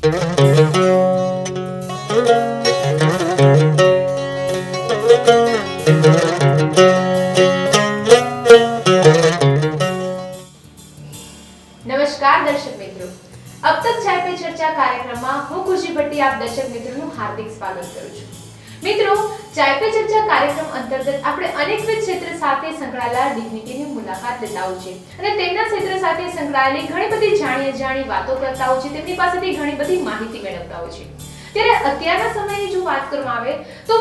नमस्कार दर्शक मित्रों, अब तक चाय पे चर्चा कार्यक्रम में हूँ खुशी भट्टी आप दर्शक मित्रों हार्दिक स्वागत करूँ છું। મિત્રો, ચાય પે ચર્ચા કાર્યક્રમ અંતર્ગત આપણે અનેકવિધ ક્ષેત્ર સાથે સંકળાયેલા ડિગ્નિટીની મુલાકાત લેતા હોઈએ છીએ અને તેમના ક્ષેત્ર સાથે સંકળાયેલી ઘણી બધી જાણી અજાણી વાતો કરતા હોઈએ છીએ, તેમની પાસેથી ઘણી બધી માહિતી મેળવતા હોઈએ છીએ। ત્યારે અત્યારના સમયની જો વાત કરવામાં આવે તો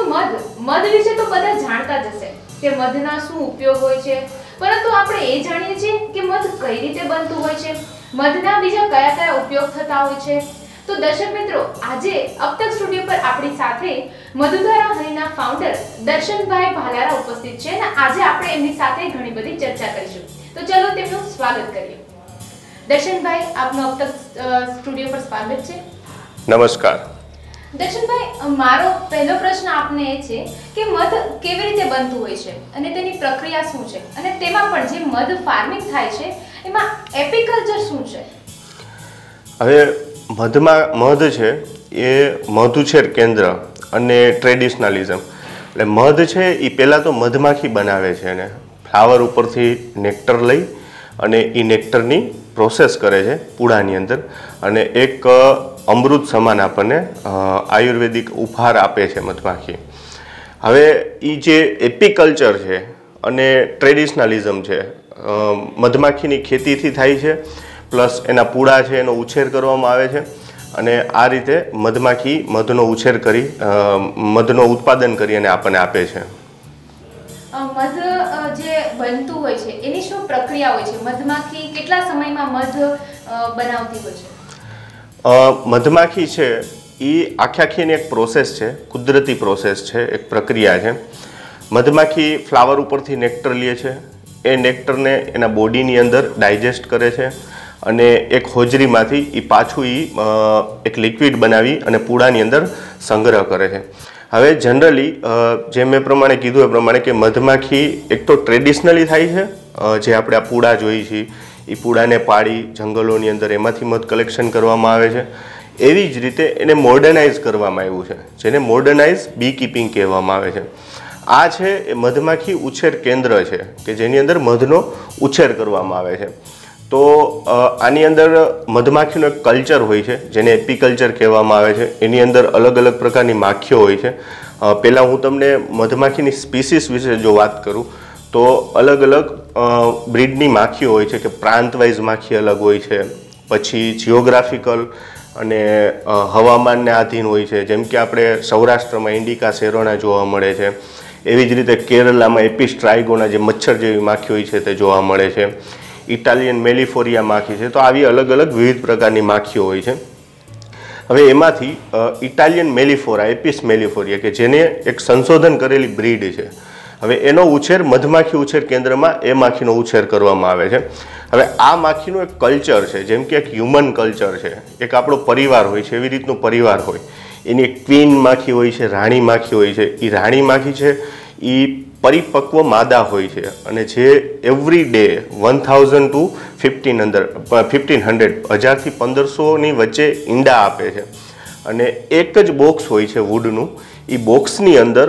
મધ વિશે તો બધા જાણતા જ હશે કે મધના શું ઉપયોગ હોય છે, પરંતુ આપણે એ જાણીએ છીએ કે મધ કઈ રીતે બનતું હોય છે, મધના બીજા કયા ઉપયોગ થતા હોય છે। तो दर्शक मित्रों, आज अब तक स्टूडियो पर अपनी साथे मधुधारा हनीना फाउंडर दर्शनभाई भालारा उपस्थित छे ने आज આપણે એમની સાથે ઘણી બધી ચર્ચા કરીશું। તો ચલો તેમનું સ્વાગત કરીએ। દર્શનભાઈ, આપનો अब तक સ્ટુડિયો પર સ્વાગત છે। નમસ્કાર। દર્શનભાઈ, મારો પહેલો પ્રશ્ન આપને એ છે કે મધ કેવી રીતે બનતું હોય છે અને તેની પ્રક્રિયા શું છે અને તેમાં પણ જે મધ ફાર્મિંગ થાય છે એમાં એપીકલ્ચર શું છે? હવે મધ છે એ મધુછેર કેન્દ્ર અને ટ્રેડિશનલિઝમ એટલે મધ છે એ પહેલાં તો મધમાખી બનાવે છે ને ફ્લાવર ઉપરથી નેક્ટર લઈ અને એ નેક્ટરની પ્રોસેસ કરે છે પૂડાની અંદર અને એક અમૃત સમાન આપણને આયુર્વેદિક ઉપહાર આપે છે મધમાખી। હવે એ જે એપીકલ્ચર છે અને ટ્રેડિશનલિઝમ છે, મધમાખીની ખેતીથી થાય છે પ્લસ એના પૂડા છે એનો ઉછેર કરવામાં આવે છે અને આ રીતે મધમાખી મધનો ઉછેર કરી મધનો ઉત્પાદન કરી અને આપણને આપે છે। મધ જે બનતું હોય છે એની શું પ્રક્રિયા હોય છે? મધમાખી કેટલા સમયમાં મધ બનાવતી હોય છે? મધમાખી છે એ આખીની એક પ્રોસેસ છે, કુદરતી પ્રોસેસ છે, એક પ્રક્રિયા છે। મધમાખી ફ્લાવર ઉપરથી નેક્ટર લે છે, એ નેક્ટરને એના બોડીની અંદર ડાયજેસ્ટ કરે છે અને એક હોજરીમાંથી એ પાછું એક લિક્વિડ બનાવી અને પૂડાની અંદર સંગ્રહ કરે છે। હવે જનરલી જે મેં પ્રમાણે કીધું એ પ્રમાણે કે મધમાખી એક તો ટ્રેડિશનલી થાય છે, જે આપણે આ પૂડા જોઈએ છીએ એ પૂડાને પાડી જંગલોની અંદર એમાંથી મધ કલેક્શન કરવામાં આવે છે। એવી જ રીતે એને મોડર્નાઇઝ કરવામાં આવ્યું છે, જેને મોડર્નાઇઝ બી કીપિંગ કહેવામાં આવે છે। આ છે એ મધમાખી ઉછેર કેન્દ્ર છે કે જેની અંદર મધનો ઉછેર કરવામાં આવે છે। તો આની અંદર મધમાખીનો એક કલ્ચર હોય છે જેને એપીકલ્ચર કહેવામાં આવે છે। એની અંદર અલગ અલગ પ્રકારની માખીઓ હોય છે। પહેલાં હું તમને મધમાખીની સ્પીસીસ વિશે જો વાત કરું તો અલગ અલગ બ્રીડની માખીઓ હોય છે કે પ્રાંત વાઇઝ માખી અલગ હોય છે, પછી જિયોગ્રાફિકલ અને હવામાનને આધીન હોય છે। જેમ કે આપણે સૌરાષ્ટ્રમાં ઇન્ડિકા સેરોના જોવા મળે છે, એવી જ રીતે કેરલામાં એપિસ્ટ્રાઇગોના જે મચ્છર જેવી માખી હોય છે તે જોવા મળે છે। ઇટાલિયન મેલિફોરિયા માખી છે। તો આવી અલગ અલગ વિવિધ પ્રકારની માખીઓ હોય છે। હવે એમાંથી ઇટાલિયન મેલિફોરા, એપિસ મેલિફોરિયા કે જેને એક સંશોધન કરેલી બ્રીડ છે, હવે એનો ઉછેર મધમાખી ઉછેર કેન્દ્રમાં એ માખીનો ઉછેર કરવામાં આવે છે। હવે આ માખીનું એક કલ્ચર છે, જેમ કે એક હ્યુમન કલ્ચર છે, એક આપણો પરિવાર હોય છે એવી રીતનું પરિવાર હોય। એની એક ક્વીન માખી હોય છે, રાણી માખી હોય છે। એ રાણી માખી છે એ પરિપક્વ માદા હોય છે અને જે એવરી ડે 1000 to 1500 1000થી 1500ની વચ્ચે ઈંડા આપે છે અને એક જ બોક્સ હોય છે વુડનું। એ બોક્સની અંદર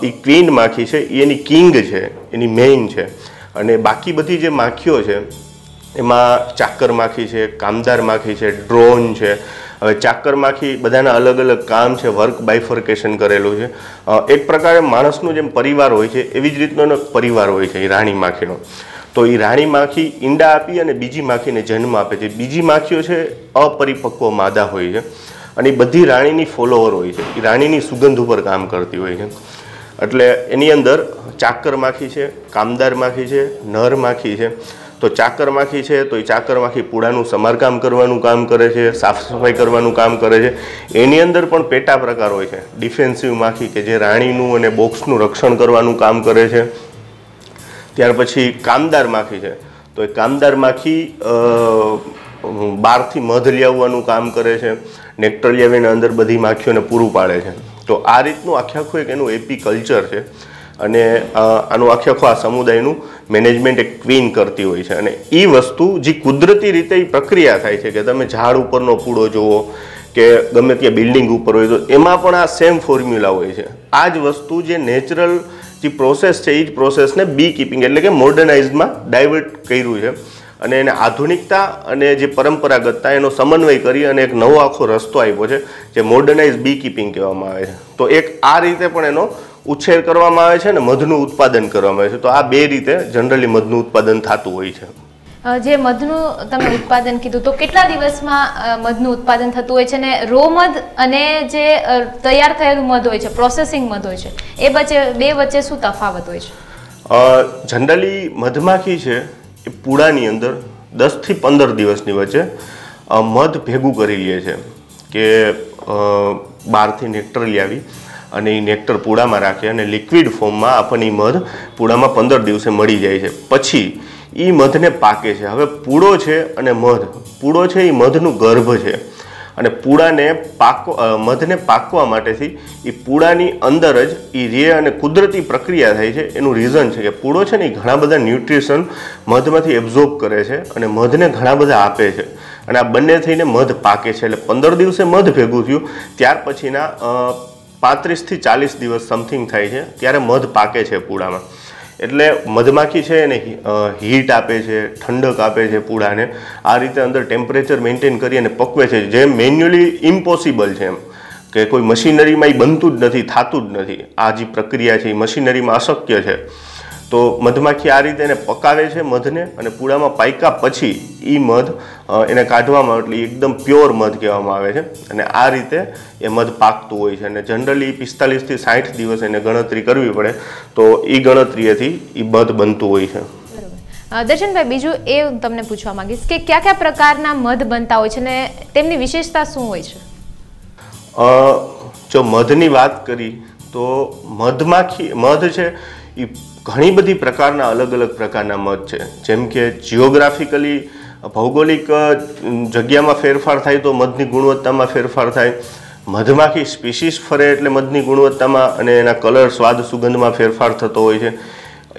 એ ક્વીન માખી છે એ એની કિંગ છે, એની મેઇન છે અને બાકી બધી જે માખીઓ છે એમાં ચાકર માખી છે, કામદાર માખી છે, ડ્રોન છે। હવે ચાકર માખી બધાના અલગ અલગ કામ છે, વર્ક બાયફર્કેશન કરેલું છે। એક પ્રકારે માણસનું જેમ પરિવાર હોય છે એવી જ રીતનો એનો પરિવાર હોય છે એ રાણી માખીનો। તો એ રાણી માખી ઈંડા આપી અને બીજી માખીને જન્મ આપે છે। બીજી માખીઓ છે અપરિપક્વ માદા હોય છે અને એ બધી રાણીની ફોલોવર હોય છે, એ રાણીની સુગંધ ઉપર કામ કરતી હોય છે। એટલે એની અંદર ચાકર માખી છે, કામદાર માખી છે, નર માખી છે। તો ચાકર માખી છે તો એ ચાકર માખી પૂડાનું સમારકામ કરવાનું કામ કરે છે, સાફ સફાઈ કરવાનું કામ કરે છે। એની અંદર પણ પેટા પ્રકાર હોય છે, ડિફેન્સિવ માખી કે જે રાણીનું અને બોક્સનું રક્ષણ કરવાનું કામ કરે છે। ત્યાર પછી કામદાર માખી છે તો એ કામદાર માખી બહારથી મધ લાવવાનું કામ કરે છે, નેક્ટર લાવીને અંદર બધી માખીઓને પૂરું પાડે છે। તો આ રીતનું આખું એક એનું એપીકલ્ચર છે અને આનું આખું આ સમુદાયનું મેનેજમેન્ટ એક ક્વીન કરતી હોય છે અને એ વસ્તુ જે કુદરતી રીતે પ્રક્રિયા થાય છે કે તમે ઝાડ ઉપરનો પૂડો જુઓ કે ગમે ત્યાં બિલ્ડિંગ ઉપર હોય તો એમાં પણ આ સેમ ફોર્મ્યુલા હોય છે. આ જ વસ્તુ જે નેચરલ જે પ્રોસેસ છે એ જ પ્રોસેસને બી કીપિંગ એટલે કે મોડર્નાઇઝમાં ડાયવર્ટ કર્યું છે અને એને આધુનિકતા અને જે પરંપરાગતતા એનો સમન્વય કરી અને એક નવો આખો રસ્તો આપ્યો છે જે મોડર્નાઇઝ બી કીપિંગ કહેવામાં આવે છે. તો એક આ રીતે પણ એનો ઉછેર કરવામાં આવે છે અને મધનું ઉત્પાદન કરવામાં આવે છે. તો આ બે રીતે જનરલી મધનું ઉત્પાદન થતું હોય છે. જે મધનું તમે ઉત્પાદન કીધું તો કેટલા દિવસમાં મધનું ઉત્પાદન થતું હોય છે અને રો મધ અને જે તૈયાર થયેલું મધ હોય છે પ્રોસેસિંગ મધ હોય છે એ બે વચ્ચે શું તફાવત હોય છે? જનરલી મધમાખી છે એ પૂડાની અંદર 10 થી 15 દિવસની વચ્ચે મધ ભેગું કરી લે છે કે બહારથી નેક્ટર લઈ આવી અને એ નેક્ટર પૂડામાં રાખે અને લિક્વિડ ફોર્મમાં આપણને મધ પૂડામાં 15 દિવસે મળી જાય છે. પછી એ મધને પાકે છે. હવે પૂડો છે અને પૂડો છે એ મધનું ગર્ભ છે અને મધને પાકવા માટેથી એ પૂડાની અંદર જ એ રે અને કુદરતી પ્રક્રિયા થાય છે. એનું રીઝન છે કે પૂડો છે ને એ ઘણા બધા ન્યુટ્રિશન મધમાંથી એબ્ઝોર્બ કરે છે અને મધને ઘણા બધા આપે છે અને આ બંને થઈને મધ પાકે છે. એટલે 15 દિવસે મધ ભેગું થયું ત્યાર પછીના 35 થી 40 દિવસ સમથિંગ થાય છે ત્યારે મધ પાકે છે પૂડામાં. એટલે મધમાખી છે એને હીટ આપે છે, ઠંડક આપે છે પૂડાને. આ રીતે અંદર ટેમ્પરેચર મેન્ટેન કરી અને પકવે છે જે મેન્યુઅલી ઇમ્પોસિબલ છે એમ કે કોઈ મશીનરીમાં એ બનતું જ નથી, થતું જ નથી. આ જે પ્રક્રિયા છે એ મશીનરીમાં અશક્ય છે. તો મધમાખી આ રીતે એને પકાવે છે મધને અને પૂડામાં પાક્યા પછી એ મધ એને કાઢવામાં એટલે એકદમ પ્યોર મધ કહેવામાં આવે છે અને આ રીતે એ મધ પાકતું હોય છે અને જનરલી 45 થી 60 દિવસ એને ગણતરી કરવી પડે તો એ ગણતરીએથી એ મધ બનતું હોય છે. દર્શનભાઈ, બીજું એ તમને પૂછવા માંગીશ કે કયા કયા પ્રકારના મધ બનતા હોય છે અને તેમની વિશેષતા શું હોય છે? જો મધની વાત કરી તો મધ છે એ ઘણી બધી પ્રકારના અલગ અલગ પ્રકારના મધ છે. જેમ કે જિયોગ્રાફિકલી ભૌગોલિક જગ્યામાં ફેરફાર થાય તો મધની ગુણવત્તામાં ફેરફાર થાય. મધમાખી સ્પીસીસ ફરે એટલે મધની ગુણવત્તામાં અને એના કલર, સ્વાદ, સુગંધમાં ફેરફાર થતો હોય છે.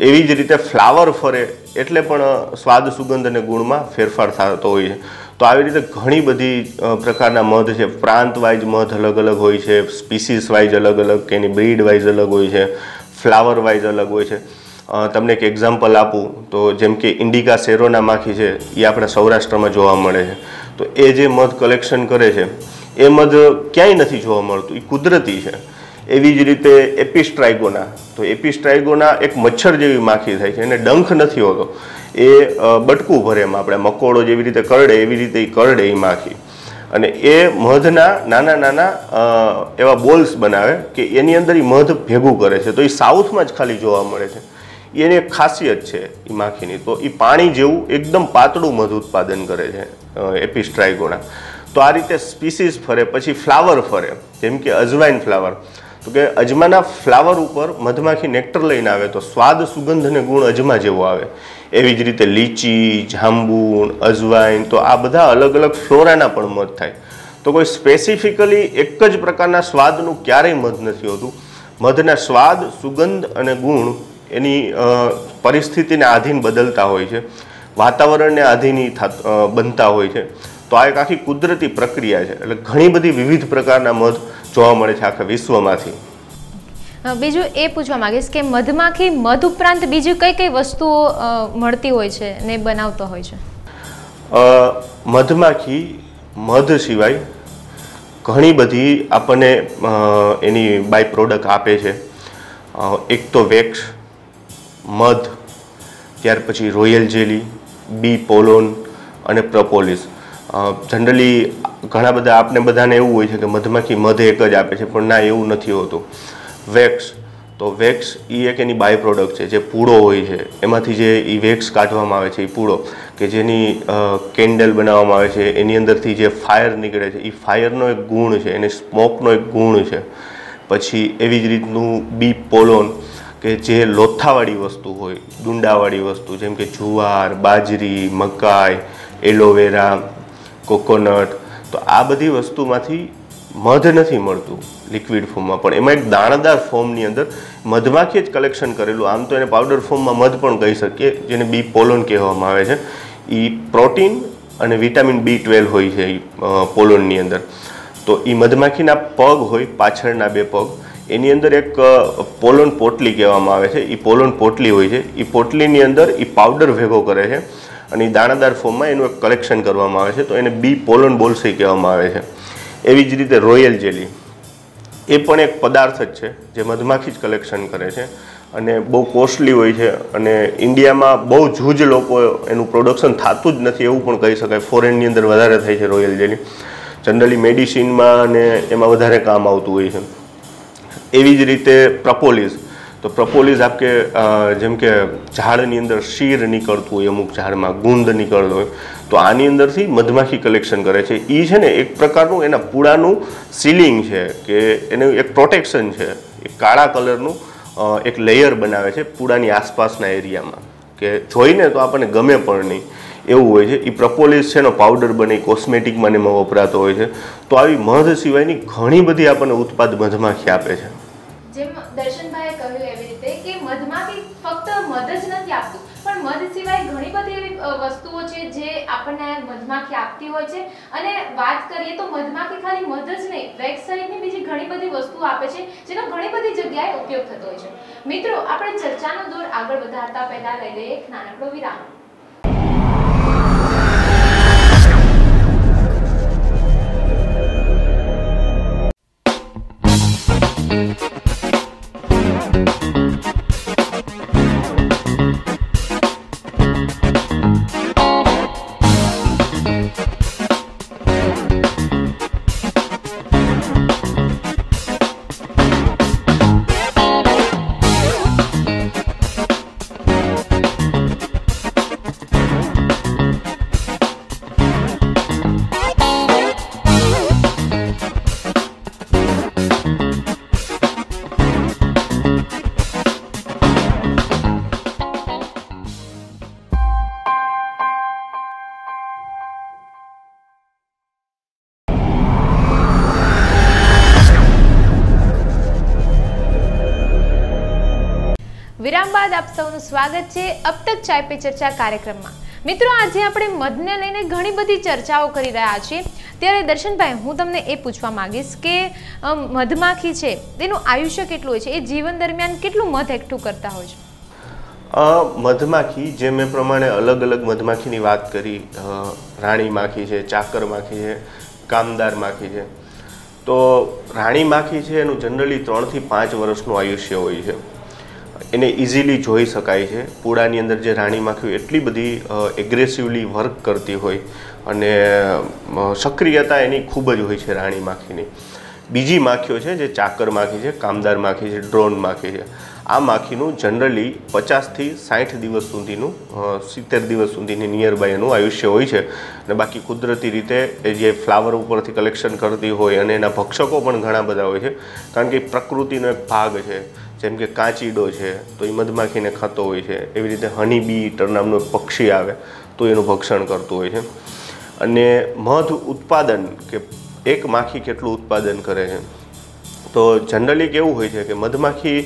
એવી જ રીતે ફ્લાવર ફરે એટલે પણ સ્વાદ, સુગંધ અને ગુણમાં ફેરફાર થતો હોય છે. તો આવી રીતે ઘણી બધી પ્રકારના મધ છે. પ્રાંત વાઇઝ મધ અલગ અલગ હોય છે, સ્પીસીસ વાઇઝ અલગ અલગ કે એની બ્રીડ વાઇઝ અલગ હોય છે, ફ્લાવર વાઇઝ અલગ હોય છે. તમને એક એક્ઝામ્પલ આપું તો જેમ કે ઇન્ડિકા સેરોના માખી છે એ આપણા સૌરાષ્ટ્રમાં જોવા મળે છે. તો એ જે મધ કલેક્શન કરે છે એ મધ ક્યાંય નથી જોવા મળતું, એ કુદરતી છે. એવી જ રીતે એપિસ્ટ્રાઇગોના, તો એપિસ્ટ્રાઇગોના એક મચ્છર જેવી માખી થાય છે, એને ડંખ નથી હોતો, એ બટકું ભરે એમ આપણે મકોડો જેવી રીતે કરડે એવી રીતે એ કરડે એ માખી અને એ મધના નાના નાના એવા બોલ્સ બનાવે કે એની અંદર એ મધ ભેગું કરે છે. તો એ સાઉથમાં જ ખાલી જોવા મળે છે. એની એક ખાસિયત છે એ માખીની. તો એ પાણી જેવું એકદમ પાતળું મધ ઉત્પાદન કરે છે એપિસ્ટ્રાઇગોના. તો આ રીતે સ્પીસીસ ફરે. પછી ફ્લાવર ફરે, જેમ કે અજવાઇન ફ્લાવર. તો કે અજમાના ફ્લાવર ઉપર મધમાખી નેક્ટર લઈને આવે તો સ્વાદ, સુગંધ અને ગુણ અજમા જેવો આવે. એવી જ રીતે લીચી, જાંબુન, અજવાઇન, તો આ બધા અલગ અલગ ફ્લોરાના પણ મધ થાય. તો કોઈ સ્પેસિફિકલી એક જ પ્રકારના સ્વાદનું ક્યારેય મધ નથી હોતું. મધના સ્વાદ, સુગંધ અને ગુણ એની પરિસ્થિતિને આધીન બદલતા હોય છે, વાતાવરણને આધીન બનતા હોય છે. તો આ એક આખી કુદરતી પ્રક્રિયા છે. એટલે ઘણી બધી વિવિધ પ્રકારના મધ જોવા મળે છે આખા વિશ્વમાંથી. બીજું એ પૂછવા માંગીશ કે મધમાખી મધ ઉપરાંત બીજી કઈ કઈ વસ્તુઓ મળતી હોય છે ને બનાવતો હોય છે? મધમાખી મધ સિવાય ઘણી બધી આપણને એની બાય પ્રોડક્ટ આપે છે. એક તો વેક્સ, મધ, ત્યાર પછી રોયલ જેલી, બી પોલોન અને પ્રપોલિસ. જનરલી ઘણા બધા આપણે બધાને એવું હોય છે કે મધમાખી મધ એક જ આપે છે, પણ ના, એવું નથી હોતું. વેક્સ, તો વેક્સ એ એક એની બાય પ્રોડક્ટ છે. જે પૂળો હોય છે એમાંથી જે એ વેક્સ કાઢવામાં આવે છે, એ પૂળો કે જેની કેન્ડલ બનાવવામાં આવે છે, એની અંદરથી જે ફાયર નીકળે છે એ ફાયરનો એક ગુણ છે, એને સ્મોકનો એક ગુણ છે. પછી એવી જ રીતનું બી પોલોન કે જે લોથાવાળી વસ્તુ હોય, ડુંડાવાળી વસ્તુ, જેમ કે જુવાર, બાજરી, મકાઈ, એલોવેરા, કોકોનટ, તો આ બધી વસ્તુમાંથી મધ નથી મળતું લિક્વિડ ફોર્મમાં, પણ એમાં એક દાણાદાર ફોર્મની અંદર મધમાખી જ કલેક્શન કરેલું. આમ તો એને પાવડર ફોર્મમાં મધ પણ કહી શકીએ, જેને બી પોલોન કહેવામાં આવે છે. એ પ્રોટીન અને વિટામિન B12 હોય છે એ પોલોનની અંદર. તો એ મધમાખીના પગ હોય, પાછળના 2 પગ, એની અંદર એક પોલન પોટલી કહેવામાં આવે છે. એ પોલન પોટલી હોય છે. એ પોટલીની અંદર એ પાવડર ભેગો કરે છે અને એ દાણાદાર ફોર્મમાં એનું એક કલેક્શન કરવામાં આવે છે. તો એને બી પોલન બોલ્સી કહેવામાં આવે છે. એવી જ રીતે રોયલ જેલી એ પણ એક પદાર્થ જ છે જે મધમાખી જ કલેક્શન કરે છે અને બહુ કોસ્ટલી હોય છે અને ઇન્ડિયામાં બહુ જૂજ લોકો એનું પ્રોડક્શન થતું જ નથી એવું પણ કહી શકાય. ફોરેનની અંદર વધારે થાય છે રોયલ જેલી. જનરલી મેડિસિનમાં અને એમાં વધારે કામ આવતું હોય છે. એવી જ રીતે પ્રપોલિસ. તો પ્રપોલિસ આપકે જેમ કે ઝાડની અંદર શીર નીકળતું હોય, અમુક ઝાડમાં ગુંદ નીકળતો હોય, તો આની અંદરથી મધમાખી કલેક્શન કરે છે. એ છે ને એક પ્રકારનું એના પૂળાનું સીલિંગ છે કે એનું એક પ્રોટેક્શન છે. એક કાળા કલરનું એક લેયર બનાવે છે પૂળાની આસપાસના એરિયામાં કે જોઈને તો આપણને ગમે પણ નહીં એવું હોય છે. એ પ્રપોલિસ છે એનો પાવડર બને, કોસ્મેટિકમાં એમાં વપરાતો હોય છે. તો આવી મધ સિવાયની ઘણી બધી આપણને ઉત્પાદ મધમાખી આપે છે. જેમ દર્શનભાઈએ કહ્યું એવી રીતે કે મધમાખી ફક્ત મધ જ નથી આપતું, પણ મધ સિવાય ઘણી બધી એવી વસ્તુઓ છે જે આપણને મધમાખી આપતી હોય છે. અને વાત કરીએ તો મધમાખી ખાલી મધ જ નહીં, વેક્સ સહિતની બીજી ઘણી બધી વસ્તુઓ આપે છે જેનો ઘણી બધી જગ્યાએ ઉપયોગ થતો હોય છે. મિત્રો, આપણે ચર્ચાનો દોર આગળ વધારતા પહેલા લઈ લઈએ એક નાનકડો વિરામ. વિરામ બાદ આપ સૌનું સ્વાગત છે અબ તક ચાય પે ચર્ચા કાર્યક્રમમાં. મિત્રો, આજે આપણે મધને લઈને ઘણી બધી ચર્ચાઓ કરી રહ્યા છીએ. ત્યારે દર્શનભાઈ, હું તમને એ પૂછવા માંગીશ કે મધમાખી છે તેનું આયુષ્ય કેટલું હોય છે? એ જીવન દરમિયાન કેટલું મધ એકઠું કરતા હોય છે? મધમાખી જે મેં પ્રમાણે અલગ અલગ મધમાખીની વાત કરી, રાણી માખી છે, ચાકર માખી છે, કામદાર માખી છે. તો રાણી માખી છે એનું જનરલી 3 થી 5 વર્ષનું આયુષ્ય હોય છે. એને ઇઝીલી જોઈ શકાય છે. પૂળાની અંદર જે રાણી માખી એટલી બધી એગ્રેસિવલી વર્ક કરતી હોય અને સક્રિયતા એની ખૂબ જ હોય છે રાણી માખીની. બીજી માખીઓ છે જે ચાકર માખી છે, કામદાર માખી છે, ડ્રોન માખી છે. આ માખીનું જનરલી 50 થી 60 દિવસ સુધીનું 70 દિવસ સુધીની નિયર બાય એનું આયુષ્ય હોય છે. અને બાકી કુદરતી રીતે એ જે ફ્લાવર ઉપરથી કલેક્શન કરતી હોય અને એના ભક્ષકો પણ ઘણા બધા હોય છે, કારણ કે પ્રકૃતિનો એક ભાગ છે. જેમ કે કાચીડો છે તો એ મધમાખીને ખાતો હોય છે. એવી રીતે હની બી ઈટર નામનું એક પક્ષી આવે તો એનું ભક્ષણ કરતું હોય છે. અને મધ ઉત્પાદન કે એક માખી કેટલું ઉત્પાદન કરે છે, તો જનરલી કેવું હોય છે કે મધમાખી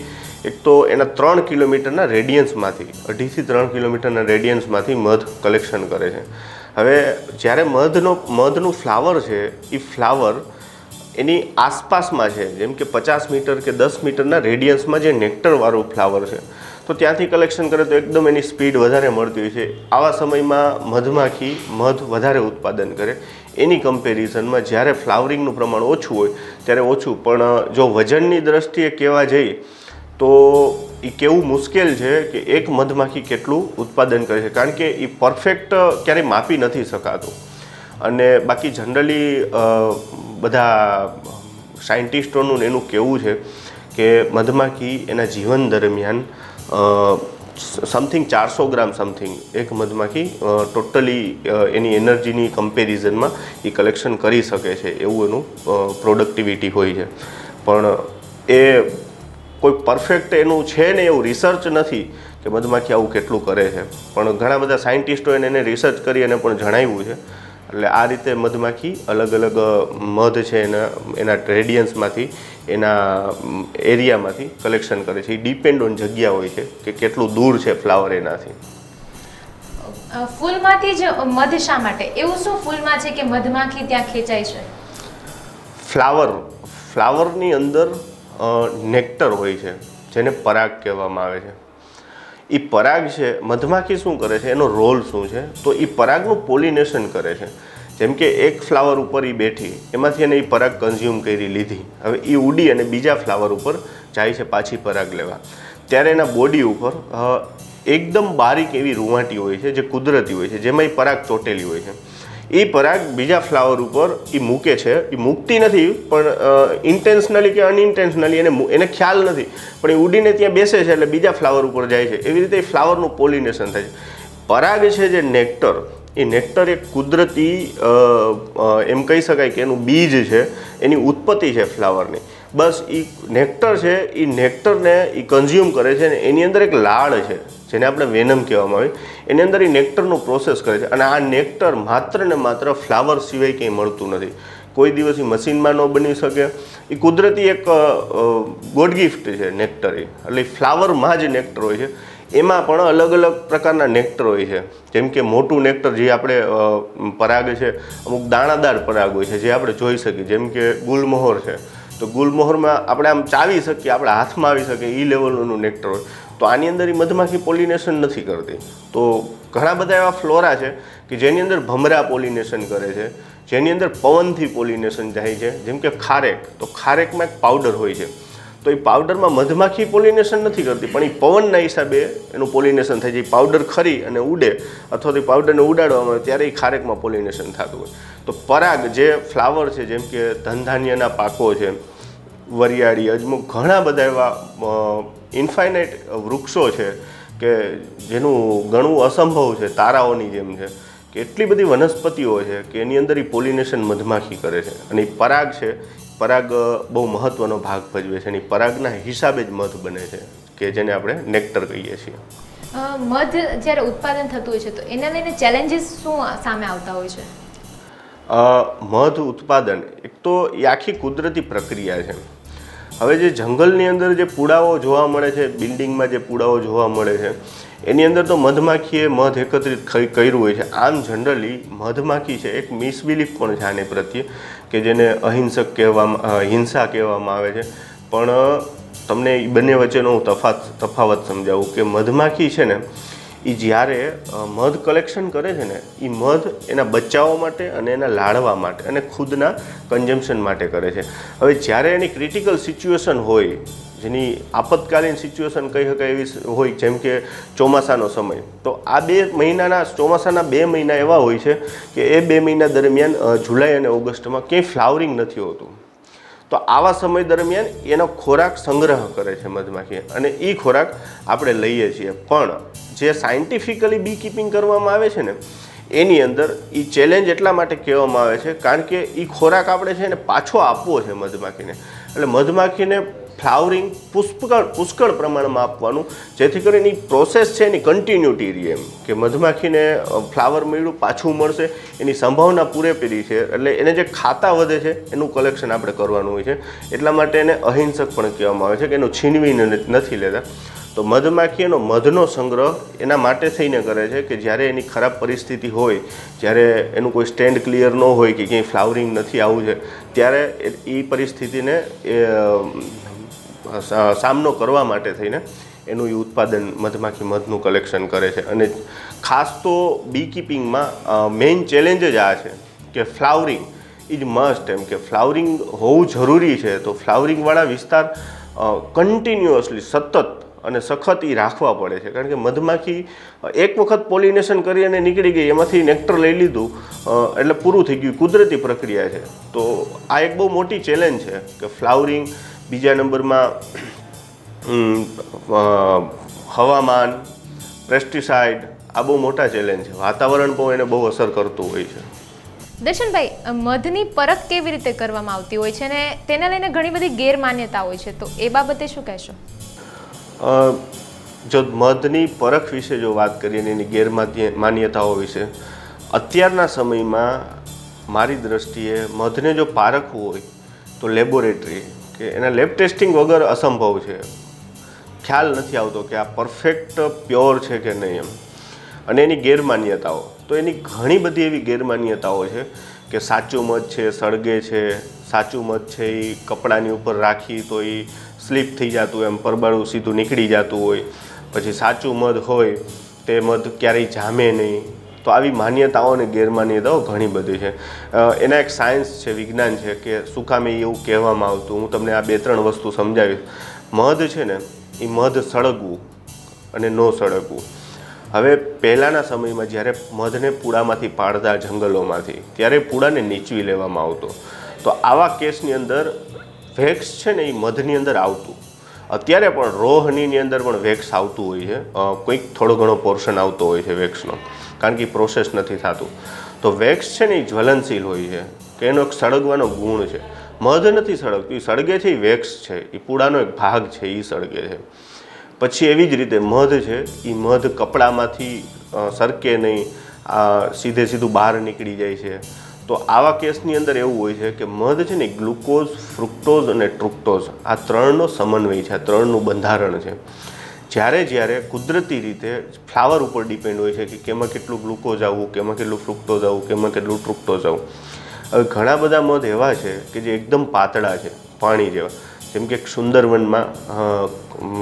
એક તો એના 3 કિલોમીટરના રેડિયન્સમાંથી 2.5 થી 3 કિલોમીટરના રેડિયન્સમાંથી મધ કલેક્શન કરે છે. હવે જ્યારે મધનું ફ્લાવર છે એ ફ્લાવર એની આસપાસમાં છે, જેમ કે 50 મીટર કે 10 મીટરના રેડિયન્સમાં જે નેક્ટરવાળું ફ્લાવર છે તો ત્યાંથી કલેક્શન કરે તો એકદમ એની સ્પીડ વધારે મળતી હોય છે. આવા સમયમાં મધમાખી મધ વધારે ઉત્પાદન કરે. એની કમ્પેરિઝનમાં જ્યારે ફ્લાવરિંગનું પ્રમાણ ઓછું હોય ત્યારે ઓછું. પણ જો વજનની દ્રષ્ટિએ કહેવા જઈએ તો એ કેવું મુશ્કેલ છે કે એક મધમાખી કેટલું ઉત્પાદન કરે છે, કારણ કે એ પરફેક્ટ ક્યારેય માપી નથી શકાતું. અને બાકી જનરલી બધા સાયન્ટિસ્ટોનું એનું કહેવું છે કે મધમાખી એના જીવન દરમિયાન સમથિંગ 400 ગ્રામ સમથિંગ એક મધમાખી ટોટલી એની એનર્જીની કમ્પેરિઝનમાં એ કલેક્શન કરી શકે છે, એવું એનું પ્રોડક્ટિવિટી હોય છે. પણ એ કોઈ પરફેક્ટ એનું છે ને એવું રિસર્ચ નથી કે મધમાખી આવું કેટલું કરે છે. પણ ઘણા બધા સાયન્ટિસ્ટોએ એને રિસર્ચ કરી અને પણ જણાવ્યું છે. એટલે આ રીતે મધમાખી અલગ અલગ મધ છે એના રેડિયન્સમાંથી, એના એરિયામાંથી કલેક્શન કરે છે. એ ડિપેન્ડ ઓન જગ્યા હોય છે કે કેટલું દૂર છે ફ્લાવર એનાથી. ફૂલમાંથી જ મધ શા માટે? એવું શું ફૂલમાં છે કે મધમાખી ત્યાં ખેંચાય છે? ફ્લાવરની અંદર નેક્ટર હોય છે, જેને પરાગ કહેવામાં આવે છે. એ પરાગ છે, મધમાખી શું કરે છે, એનો રોલ શું છે, તો એ પરાગનું પોલિનેશન કરે છે. જેમ કે એક ફ્લાવર ઉપર એ બેઠી, એમાંથી એને એ પરાગ કન્ઝ્યુમ કરી લીધી, હવે એ ઉડી અને બીજા ફ્લાવર ઉપર જાય છે પાછી પરાગ લેવા. ત્યારે એના બોડી ઉપર એકદમ બારીક એવી રૂંવાટી હોય છે, જે કુદરતી હોય છે, જેમાં એ પરાગ ચોટેલી હોય છે. એ પરાગ બીજા ફ્લાવર ઉપર એ મૂકે છે. એ મૂકતી નથી, પણ ઇન્ટેન્શનલી કે અનઇન્ટેન્શનલી એને ખ્યાલ નથી, પણ એ ઉડીને ત્યાં બેસે છે, એટલે બીજા ફ્લાવર ઉપર જાય છે. એવી રીતે એ ફ્લાવરનું પોલિનેશન થાય છે. પરાગ છે જે નેક્ટર, એ નેક્ટર એક કુદરતી એમ કહી શકાય કે એનું બીજ છે, એની ઉત્પત્તિ છે ફ્લાવરની. બસ એ નેક્ટર છે, એ નેક્ટરને એ કન્ઝ્યુમ કરે છે, અને એની અંદર એક લાળ છે, જેને આપણે વેનમ કહેવામાં આવે, એની અંદર એ નેક્ટરનું પ્રોસેસ કરે છે. અને આ નેક્ટર માત્ર ને માત્ર ફ્લાવર સિવાય કંઈ મળતું નથી. કોઈ દિવસ એ મશીનમાં ન બની શકે. એ કુદરતી એક ગોડ ગિફ્ટ છે નેક્ટર. એટલે ફ્લાવરમાં જ નેક્ટર હોય છે. એમાં પણ અલગ અલગ પ્રકારના નેક્ટર હોય છે. જેમ કે મોટું નેક્ટર જે આપણે પરાગ છે, અમુક દાણાદાર પરાગ હોય છે, જે આપણે જોઈ શકીએ. જેમ કે ગુલમોહર છે, તો ગુલમોહરમાં આપણે આમ ચાવી શકીએ, આપણા હાથમાં આવી શકે, એ લેવલનું નેક્ટર હોય. તો આની અંદર એ મધમાખી પોલિનેશન નથી કરતી. તો ઘણા બધા એવા ફ્લોરા છે કે જેની અંદર ભમરા પોલિનેશન કરે છે, જેની અંદર પવનથી પોલિનેશન થાય છે. જેમ કે ખારેક, તો ખારેકમાં એક પાવડર હોય છે, તો એ પાવડરમાં મધમાખી પોલિનેશન નથી કરતી, પણ એ પવનના હિસાબે એનું પોલિનેશન થાય છે. એ પાવડર ખરી અને ઉડે, અથવા તો એ પાવડરને ઉડાડવામાં આવે ત્યારે એ ખારેકમાં પોલિનેશન થતું હોય. તો પરાગ જે ફ્લાવર છે, જેમ કે ધનધાન્યના પાકો છે, વરિયાળી, અજમો, ઘણા બધા એવા ઇન્ફાઇનાઇટ વૃક્ષો છે કે જેનું ગણવું અસંભવ છે, તારાઓની જેમ છે, કે એટલી બધી વનસ્પતિઓ છે કે એની અંદર એ પોલિનેશન મધમાખી કરે છે. અને એ પરાગ છે, પરાગ બહુ મહત્ત્વનો ભાગ ભજવે છે. અને પરાગના હિસાબે જ મધ બને છે, કે જેને આપણે નેક્ટર કહીએ છીએ. મધ જ્યારે ઉત્પાદન થતું હોય છે, તો એના લઈને ચેલેન્જીસ શું સામે આવતા હોય છે? મધ ઉત્પાદન એક તો એ આખી કુદરતી પ્રક્રિયા છે. હવે જે જંગલની અંદર જે પૂડાઓ જોવા મળે છે, બિલ્ડિંગમાં જે પૂડાઓ જોવા મળે છે, એની અંદર તો મધમાખીએ મધ એકત્રિત કર્યું હોય છે. આમ જનરલી મધમાખી છે એક મિસબિલીફ પણ છે આને પ્રત્યે, કે જેને અહિંસક હિંસા કહેવામાં આવે છે. પણ તમને એ બંને વચ્ચેનો હું તફાવત સમજાવું કે મધમાખી છે ને, એ જ્યારે મધ કલેક્શન કરે છે ને, એ મધ એના બચ્ચાઓ માટે અને એના લાડવા માટે અને ખુદના કન્ઝમ્પશન માટે કરે છે. હવે જ્યારે એની ક્રિટિકલ સિચ્યુએશન હોય, જેની આપતકાલીન સિચ્યુએશન કહી શકાય એવી હોય, જેમ કે ચોમાસાનો સમય, તો આ ચોમાસાના 2 મહિના એવા હોય છે કે એ 2 મહિના દરમિયાન જુલાઈ અને ઓગસ્ટમાં ક્યાંય ફ્લાવરિંગ નથી હોતું. તો આવા સમય દરમિયાન એનો ખોરાક સંગ્રહ કરે છે મધમાખી, અને એ ખોરાક આપણે લઈએ છીએ. પણ જે સાયન્ટિફિકલી બી કીપિંગ કરવામાં આવે છે ને, એની અંદર એ ચેલેન્જ એટલા માટે કહેવામાં આવે છે કારણ કે એ ખોરાક આપણે છે ને પાછો આપવો છે મધમાખીને. એટલે મધમાખીને ફ્લાવરિંગ પુષ્કળ પ્રમાણમાં આપવાનું, જેથી કરીને એ પ્રોસેસ છે એની કન્ટિન્યુટી રહે, એમ કે મધમાખીને ફ્લાવર મળ્યું પાછું મળશે એની સંભાવના પૂરેપૂરી છે. એટલે એને જે ખાતા વધે છે એનું કલેક્શન આપણે કરવાનું હોય છે. એટલા માટે એને અહિંસક પણ કહેવામાં આવે છે, કે એનું છીનવીને નથી લેતા. તો મધમાખી એનો મધનો સંગ્રહ એના માટે થઈને કરે છે કે જ્યારે એની ખરાબ પરિસ્થિતિ હોય, જ્યારે એનું કોઈ સ્ટેન્ડ ક્લિયર ન હોય, કે ક્યાંય ફ્લાવરિંગ નથી આવવું છે, ત્યારે એ પરિસ્થિતિને સામનો કરવા માટે થઈને એનું એ ઉત્પાદન મધમાખી મધનું કલેક્શન કરે છે. અને ખાસ તો બી કીપિંગમાં મેઇન ચેલેન્જ જ આ છે કે ફ્લાવરિંગ ઇઝ મસ્ટ, એમ કે ફ્લાવરિંગ હોવું જરૂરી છે. તો ફ્લાવરિંગવાળા વિસ્તાર કન્ટિન્યુઅસલી સતત અને સખત એ રાખવા પડે છે, કારણ કે મધમાખી એક વખત પોલિનેશન કરી અને નીકળી ગઈ, એમાંથી નેક્ટર લઈ લીધું એટલે પૂરું થઈ ગયું. કુદરતી પ્રક્રિયા છે. તો આ એક બહુ મોટી ચેલેન્જ છે કે ફ્લાવરિંગ. બીજા નંબરમાં હવામાન, પેસ્ટિસાઇડ, આ બહુ મોટા ચેલેન્જ છે. વાતાવરણ પણ એને બહુ અસર કરતું હોય છે. દર્શનભાઈ, મધની પરખ કેવી રીતે કરવામાં આવતી હોય છે, અને તેને લઈને ઘણી બધી ગેરમાન્યતા હોય છે, તો એ બાબતે શું કહેશો? જો મધની પરખ વિશે જો વાત કરીએ ને એની ગેરમાન્યતાઓ વિશે, અત્યારના સમયમાં મારી દ્રષ્ટિએ મધને જો પારખવું હોય તો લેબોરેટરી કે એના લેબ ટેસ્ટિંગ વગર અસંભવ છે. ખ્યાલ નથી આવતો કે આ પરફેક્ટ પ્યોર છે કે નહીં એમ. અને એની ગેરમાન્યતાઓ, તો એની ઘણી બધી એવી ગેરમાન્યતાઓ છે કે સાચું મધ છે સળગે છે, સાચું મધ છે એ કપડાની ઉપર રાખી તો એ સ્લીપ થઈ જતું એમ પરબાળું સીધું નીકળી જતું હોય, પછી સાચું મધ હોય તે મધ ક્યારેય જામે નહીં. તો આવી માન્યતાઓ અને ગેરમાન્યતાઓ ઘણી બધી છે. એના એક સાયન્સ છે, વિજ્ઞાન છે કે શું કામ એવું કહેવામાં આવતું. હું તમને આ 2-3 વસ્તુ સમજાવીશ. મધ છે ને એ મધ સળગવું અને ન સળગવું. હવે પહેલાંના સમયમાં જ્યારે મધને પૂડામાંથી પાડતા જંગલોમાંથી, ત્યારે પૂડાને નીચવી લેવામાં આવતો. તો આવા કેસની અંદર વેક્સ છે ને એ મધની અંદર આવતું. અત્યારે પણ રો હનીની અંદર પણ વેક્સ આવતું હોય છે, કોઈક થોડો ઘણો પોર્શન આવતો હોય છે વેક્સનો, કારણ કે પ્રોસેસ નથી થતું. તો વેક્સ છે ને એ જ્વલનશીલ હોય છે, કે એનો એક સળગવાનો ગુણ છે. મધ નથી સળગતું, એ સળગે છે એ વેક્સ છે, એ પૂડાનો એક ભાગ છે એ સળગે છે. પછી એવી જ રીતે મધ છે એ મધ કપડામાંથી સરકે નહીં, સીધું બહાર નીકળી જાય છે. તો આવા કેસની અંદર એવું હોય છે કે મધ છે ને ગ્લુકોઝ, ફ્રુક્ટોઝ અને ટ્રુક્ટોઝ આ 3નો સમન્વય છે, આ 3નું બંધારણ છે. જ્યારે કુદરતી રીતે ફ્લાવર ઉપર ડિપેન્ડ હોય છે કે કેમાં કેટલું ગ્લુકોઝ આવવું, કેમાં કેટલું ફ્રુક્ટોઝ આવવું, કેમાં કેટલું ટ્રુક્ટોઝ આવવું. હવે ઘણા બધા મધ એવા છે કે જે એકદમ પાતળા છે, પાણી જેવા. જેમ કે સુંદરવનમાં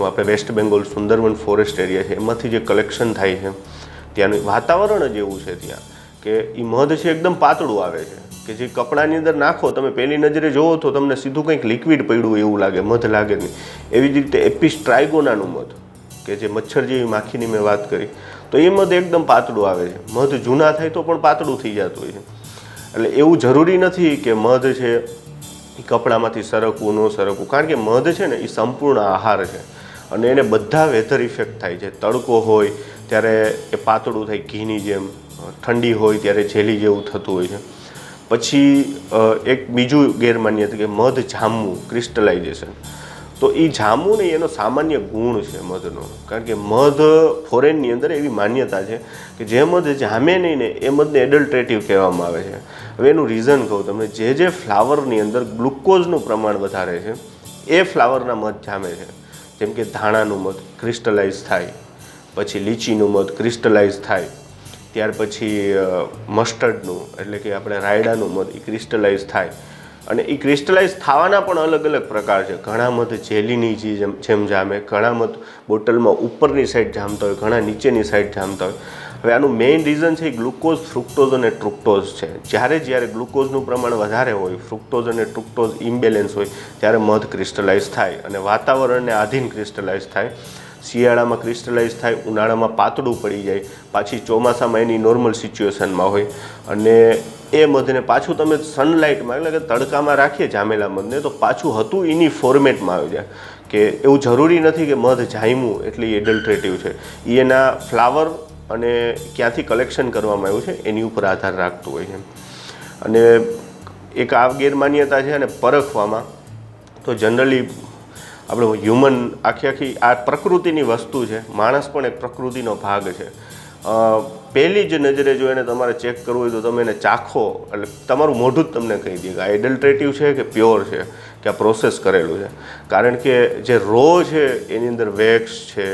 આપણે west Bengal Sundarban forest area છે, એમાંથી જે કલેક્શન થાય છે, ત્યાંનું વાતાવરણ જ એવું છે ત્યાં કે એ મધ છે એકદમ પાતળું આવે છે, કે જે કપડાની અંદર નાખો તમે પહેલી નજરે જોવો તો તમને સીધું કંઈક લિક્વિડ પડ્યું એવું લાગે, મધ લાગે નહીં. એવી જ રીતે એપિસ્ટ્રાઇગોનાનું મધ, કે જે મચ્છર જેવી માખીની મેં વાત કરી, તો એ મધ એકદમ પાતળું આવે છે. મધ જૂના થાય તો પણ પાતળું થઈ જતું હોય છે. એટલે એવું જરૂરી નથી કે મધ છે એ કપડામાંથી સરકવું ન સરકવું, કારણ કે મધ છે ને એ સંપૂર્ણ આહાર છે અને એને બધા વેધર ઇફેક્ટ થાય છે. તડકો હોય ત્યારે એ પાતળું થાય ઘીની જેમ, ઠંડી હોય ત્યારે જેલી જેવું થતું હોય છે. પછી એક બીજું ગેરમાન્યતા કે મધ જામવું, ક્રિસ્ટલાઇઝેશન. તો એ જામવું નહીં એનો સામાન્ય ગુણ છે મધનો, કારણ કે મધ ફોરેનની અંદર એવી માન્યતા છે કે જે મધ જામે નહીં ને એ મધને એડલ્ટ્રેટિવ કહેવામાં આવે છે. હવે એનું રીઝન કહું તમને, જે ફ્લાવરની અંદર ગ્લુકોઝનું પ્રમાણ વધારે છે એ ફ્લાવરના મધ જામે છે. જેમ કે ધાણાનું મધ ક્રિસ્ટલાઇઝ થાય, પછી લીચીનું મધ ક્રિસ્ટલાઇઝ થાય, ત્યાર પછી મસ્ટર્ડનું એટલે કે આપણે રાયડાનું મધ એ ક્રિસ્ટલાઇઝ થાય. અને એ ક્રિસ્ટલાઇઝ થવાના પણ અલગ અલગ પ્રકાર છે. ઘણા મધ જેલીની જેમ જામે, ઘણા મધ બોટલમાં ઉપરની સાઈડ જામતા હોય, ઘણા નીચેની સાઈડ જામતા હોય. હવે આનું મેઇન રીઝન છે ગ્લુકોઝ, ફ્રુક્ટોઝ અને ટ્રુક્ટોઝ છે. જ્યારે ગ્લુકોઝનું પ્રમાણ વધારે હોય, ફ્રુક્ટોઝ અને ટ્રુક્ટોઝ ઇમ્બેલેન્સ હોય, ત્યારે મધ ક્રિસ્ટલાઇઝ થાય અને વાતાવરણને આધીન ક્રિસ્ટલાઇઝ થાય. શિયાળામાં ક્રિસ્ટલાઇઝ થાય, ઉનાળામાં પાતળું પડી જાય, પાછી ચોમાસામાં એની નોર્મલ સિચ્યુએશનમાં હોય. અને એ મધને પાછું તમે સનલાઇટમાં એટલે કે તડકામાં રાખીએ જામેલા મધને તો પાછું હતું એની ફોર્મેટમાં આવી જાય. કે એવું જરૂરી નથી કે મધ જામ્યું એટલે એ એડલ્ટ્રેટિવ છે. એ એના ફ્લાવર અને ક્યાંથી કલેક્શન કરવામાં આવ્યું છે એની ઉપર આધાર રાખતું હોય છે. અને એક આ ગેરમાન્યતા છે. અને પરખવામાં તો જનરલી આપણે હ્યુમન આખી આ પ્રકૃતિની વસ્તુ છે. માણસ પણ એક પ્રકૃતિનો ભાગ છે. પહેલી જ નજરે જો એને તમારે ચેક કરવું હોય તો તમે એને ચાખો એટલે તમારું મોઢું જ તમને કહી દે કે આ એડલ્ટ્રેટિવ છે કે પ્યોર છે, કે આ પ્રોસેસ કરેલું છે. કારણ કે જે રો છે એની અંદર વેક્સ છે,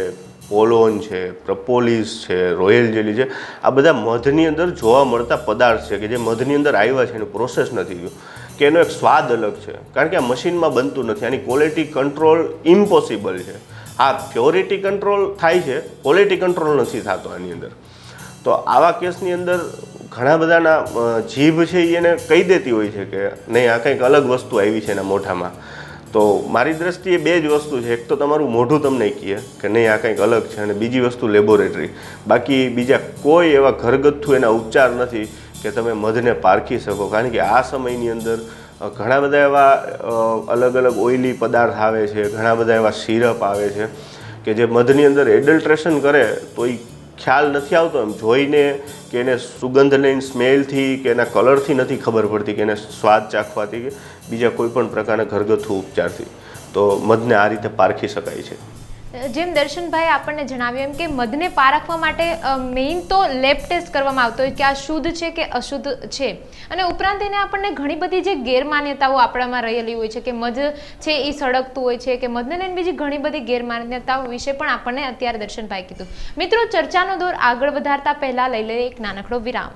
પોલોન છે, પ્રપોલિસ છે, રોયલ જેલી છે, આ બધા મધની અંદર જોવા મળતા પદાર્થ છે કે જે મધની અંદર આવ્યા છે, એનું પ્રોસેસ નથી થયું, કે એનો એક સ્વાદ અલગ છે. કારણ કે આ મશીનમાં બનતું નથી, આની ક્વોલિટી કંટ્રોલ ઇમ્પોસિબલ છે. હા, પ્યોરિટી કંટ્રોલ થાય છે, ક્વોલિટી કંટ્રોલ નથી થતો આની અંદર. તો આવા કેસની અંદર ઘણા બધાના જીભ છે એને કહી દેતી હોય છે કે નહીં આ કંઈક અલગ વસ્તુ આવી છે એના મોઢામાં. તો મારી દ્રષ્ટિએ બે જ વસ્તુ છે. એક તો તમારું મોઢું તમને કહે કે નહીં આ કંઈક અલગ છે, અને બીજી વસ્તુ લેબોરેટરી. બાકી બીજા કોઈ એવા ઘરગથ્થુ એના ઉપચાર નથી કે તમે મધને પારખી શકો. કારણ કે આ સમયની અંદર ઘણા બધા એવા અલગ અલગ ઓઇલી પદાર્થ આવે છે, ઘણા બધા એવા સિરપ આવે છે કે જે મધની અંદર એડલ્ટ્રેશન કરે તો એ ખ્યાલ નથી આવતો એમ જોઈને, કે એને સુગંધ લઈને સ્મેલથી કે એના કલરથી નથી ખબર પડતી, કે એને સ્વાદ ચાખવાથી કે બીજા કોઈ પણ પ્રકારના ઘરગથ્થુ ઉપચારથી. તો મધને આ રીતે પારખી શકાય છે. જેમ દર્શનભાઈ આપણને જણાવ્યું એમ કે મધને પારખવા માટે મેઇન તો લેબ ટેસ્ટ કરવામાં આવતો હોય કે આ શુદ્ધ છે કે અશુદ્ધ છે. અને ઉપરાંત એને આપણને ઘણી બધી જે ગેરમાન્યતાઓ આપણામાં રહેલી હોય છે કે મધ છે એ સળગતું હોય છે, કે મધને લઈને બીજી ઘણી બધી ગેરમાન્યતાઓ વિશે પણ આપણને અત્યારે દર્શનભાઈ કીધું. મિત્રો, ચર્ચાનો દોર આગળ વધારતા પહેલા લઈ લઈએ એક નાનકડો વિરામ.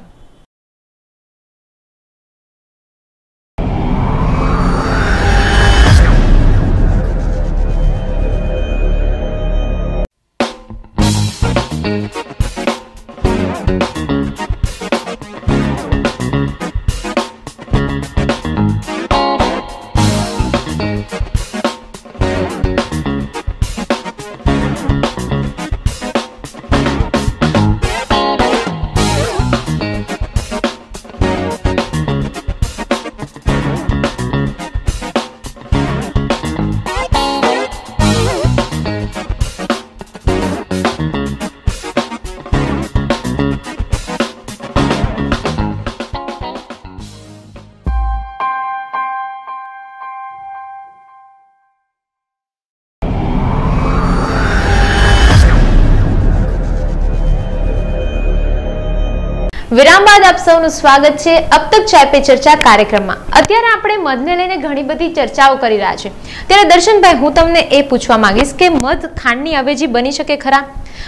વિરામ બાદ આપ સૌનું સ્વાગત છે અબ તક ચાય પે ચર્ચા કાર્યક્રમમાં. અત્યારે આપણે મધને લઈને ઘણી બધી ચર્ચાઓ કરી રહ્યા છે. ત્યારે દર્શનભાઈ, હું તમને એ પૂછવા માંગીશ કે મધ ખાંડની અવેજી બની શકે ખરા?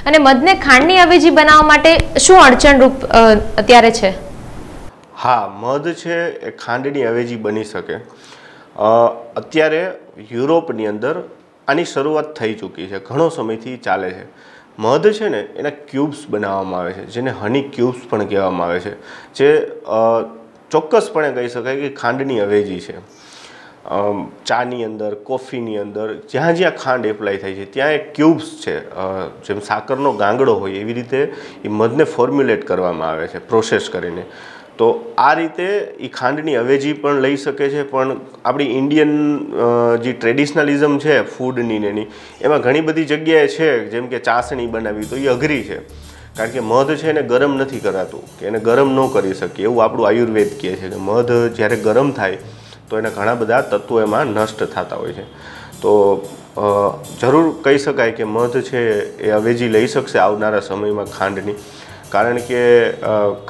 અને મધને ખાંડની અવેજી બનાવવા માટે શું અડચણરૂપ અત્યારે છે? હા, મધ છે એ ખાંડની અવેજી બની શકે. અત્યારે યુરોપની અંદર આની શરૂઆત થઈ ચૂકી છે, ઘણો સમયથી ચાલે છે. મધ છે ને એના ક્યુબ્સ બનાવવામાં આવે છે, જેને હની ક્યુબ્સ પણ કહેવામાં આવે છે, જે ચોક્કસપણે કહી શકાય કે ખાંડની અવેજી છે. ચાની અંદર, કોફીની અંદર જ્યાં જ્યાં ખાંડ એપ્લાય થાય છે ત્યાં એક ક્યુબ્સ છે, જેમ સાકરનો ગાંગડો હોય એવી રીતે એ મધને ફોર્મ્યુલેટ કરવામાં આવે છે પ્રોસેસ કરીને. તો આ રીતે એ ખાંડની અવેજી પણ લઈ શકે છે. પણ આપણી ઇન્ડિયન જે ટ્રેડિશનલિઝમ છે ફૂડની ને એની, એમાં ઘણી બધી જગ્યાએ છે, જેમ કે ચાસણી બનાવવી તો એ અઘરી છે, કારણ કે મધ છે એને ગરમ નથી કરાતું, કે એને ગરમ ન કરી શકીએ એવું આપણું આયુર્વેદ કહે છે કે મધ જ્યારે ગરમ થાય તો એના ઘણા બધા તત્વો એમાં નષ્ટ થતા હોય છે. તો જરૂર કહી શકાય કે મધ છે એ અવેજી લઈ શકશે આવનારા સમયમાં ખાંડની, કારણ કે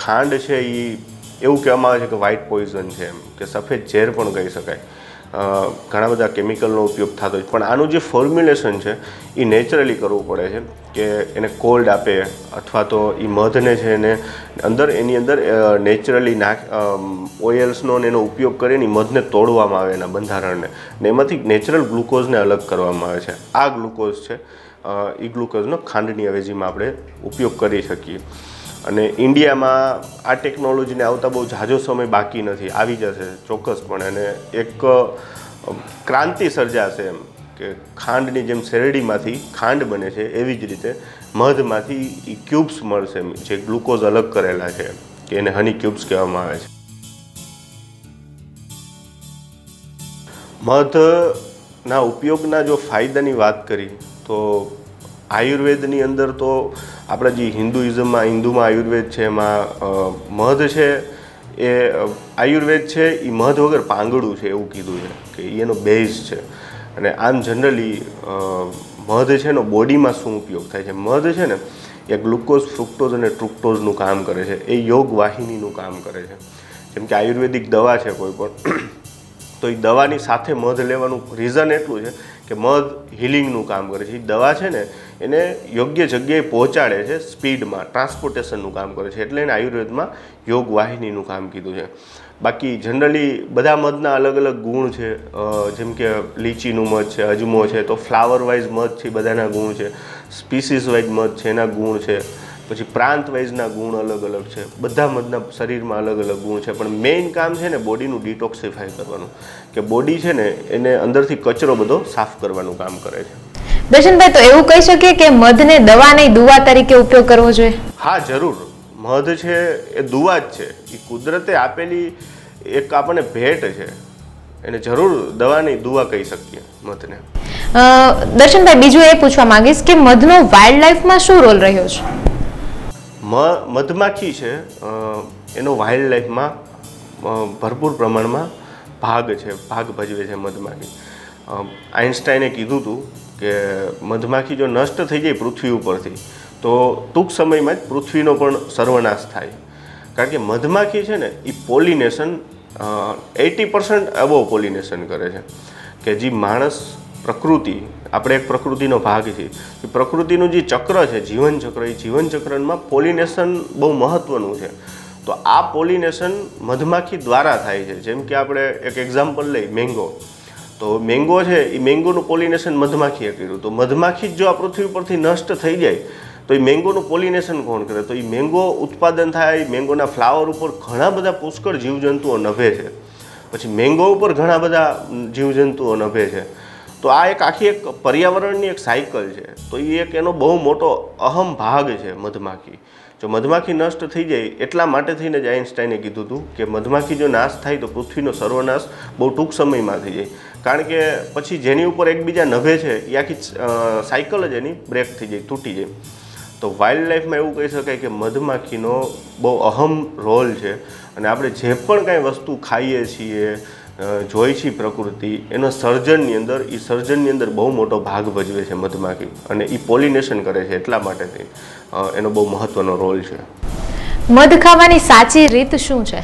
ખાંડ છે એ એવું કહેવામાં આવે છે કે વ્હાઇટ પોઈઝન છે, એમ કે સફેદ ઝેર પણ કહી શકાય. ઘણા બધા કેમિકલનો ઉપયોગ થતો હોય, પણ આનું જે ફોર્મ્યુલેશન છે એ નેચરલી કરવું પડે છે, કે એને કોલ્ડ આપે અથવા તો એ મધને છે એને એની અંદર નેચરલી ઓઇલ્સનો એનો ઉપયોગ કરીને મધને તોડવામાં આવે એના બંધારણને, ને એમાંથી નેચરલ ગ્લુકોઝને અલગ કરવામાં આવે છે. આ ગ્લુકોઝ છે એ ગ્લુકોઝનો ખાંડની અવેજીમાં આપણે ઉપયોગ કરી શકીએ. અને ઇન્ડિયામાં આ ટેકનોલોજીને આવતા બહુ ઝાઝો સમય બાકી નથી, આવી જશે ચોક્કસપણે, અને એક ક્રાંતિ સર્જાશે એમ, કે ખાંડની જેમ શેરડીમાંથી ખાંડ બને છે એવી જ રીતે મધમાંથી એ ક્યુબ્સ મળશે, જે ગ્લુકોઝ અલગ કરેલા છે, કે એને હની ક્યુબ્સ કહેવામાં આવે છે. મધના ઉપયોગના જો ફાયદાની વાત કરી તો આયુર્વેદની અંદર તો આપણે જે હિન્દુમાં આયુર્વેદ છે એમાં મધ છે એ આયુર્વેદ છે એ મધ વગર પાંગડું છે એવું કીધું છે, કે એનો બેઝ છે. અને આમ જનરલી મધ છે એનો બોડીમાં શું ઉપયોગ થાય છે? મધ છે ને એ ગ્લુકોઝ, ફ્રુક્ટોઝ અને ટ્રુક્ટોઝનું કામ કરે છે, એ યોગ વાહિનીનું કામ કરે છે. જેમ કે આયુર્વેદિક દવા છે કોઈ પણ, તો એ દવાની સાથે મધ લેવાનું રીઝન એટલું છે કે મધ હિલિંગનું કામ કરે છે. એ દવા છે ને એને યોગ્ય જગ્યાએ પહોંચાડે છે, સ્પીડમાં ટ્રાન્સપોર્ટેશનનું કામ કરે છે, એટલે એને આયુર્વેદમાં યોગ વાહિનીનું કામ કીધું છે. બાકી જનરલી બધા મધના અલગ અલગ ગુણ છે, જેમ કે લીચીનું મધ છે, અજમો છે, તો ફ્લાવર વાઇઝ મધ છે બધાના ગુણ છે, સ્પીસીસ વાઇઝ મધ છે એના ગુણ છે, પછી પ્રાંત વાઇઝના ગુણ અલગ અલગ છે, બધા મધના શરીરમાં અલગ અલગ ગુણ છે. પણ મેઇન કામ છે ને બોડીનું ડિટોક્સિફાય કરવાનું, કે બોડી છે ને એને અંદરથી કચરો બધો સાફ કરવાનું કામ કરે છે. દર્શનભાઈ, તો એવું કહી શકીએ કે મધને દવા નહીં દુવા તરીકે ઉપયોગ કરવો જોઈએ? હા, જરૂર. મધ છે એ દુવા જ છે, એ કુદરતે આપેલી એક આપણને ભેટ છે, એને જરૂર દવા નહીં દુવા કહી શકીએ મધને. દર્શનભાઈ, બીજું એ પૂછવા માંગીશ કે મધનો વાઇલ્ડ લાઈફમાં શું રોલ રહ્યો છે? મધમાખી છે એનો વાઇલ્ડ લાઈફમાં ભરપૂર પ્રમાણમાં ભાગ ભજવે છે મધમાખી. આઇન્સ્ટાઈને કીધું હતું કે મધમાખી જો નષ્ટ થઈ જાય પૃથ્વી ઉપરથી તો ટૂંક સમયમાં જ પૃથ્વીનો પણ સર્વનાશ થાય, કારણ કે મધમાખી છે ને એ પોલિનેશન 80% અબોવ પોલિનેશન કરે છે. કે જે માણસ પ્રકૃતિ, આપણે એક પ્રકૃતિનો ભાગ છીએ, એ પ્રકૃતિનું જે ચક્ર છે જીવનચક્ર, એ જીવનચક્રમાં પોલિનેશન બહુ મહત્ત્વનું છે. તો આ પોલિનેશન મધમાખી દ્વારા થાય છે. જેમ કે આપણે એક એક્ઝામ્પલ લઈ મેંગો, તો મેંગો છે એ મેંગોનું પોલિનેશન મધમાખીએ કર્યું, તો મધમાખી જો આ પૃથ્વી પરથી નષ્ટ થઈ જાય તો એ મેંગોનું પોલિનેશન કોણ કરે? તો એ મેંગો ઉત્પાદન થાય, મેંગોના ફ્લાવર ઉપર ઘણા બધા પુષ્કળ જીવજંતુઓ નભે છે, પછી મેંગો ઉપર ઘણા બધા જીવજંતુઓ નભે છે. તો આ એક આખી એક પર્યાવરણની એક સાયકલ છે. તો એ એક એનો બહુ મોટો અહમ ભાગ છે મધમાખી. જો મધમાખી નષ્ટ થઈ જાય, એટલા માટે થઈને જ આઇન્સ્ટાઈને કીધું હતું કે મધમાખી જો નાશ થાય તો પૃથ્વીનો સર્વનાશ બહુ ટૂંક સમયમાં થઈ જાય, કારણ કે પછી જેની ઉપર એકબીજા નભે છે એ આખી સાયકલ જ એની બ્રેક થઈ જાય, તૂટી જાય. તો વાઇલ્ડ લાઈફમાં એવું કહી શકાય કે મધમાખીનો બહુ અહમ રોલ છે. અને આપણે જે પણ કાંઈ વસ્તુ ખાઈએ છીએ, જોઈ છીએ પ્રકૃતિ, એનો સર્જનની અંદર બહુ મોટો ભાગ ભજવે છે મધમાખી, અને એ પોલિનેશન કરે છે, એટલા માટે એનો બહુ મહત્ત્વનો રોલ છે. મધ ખાવાની સાચી રીત શું છે?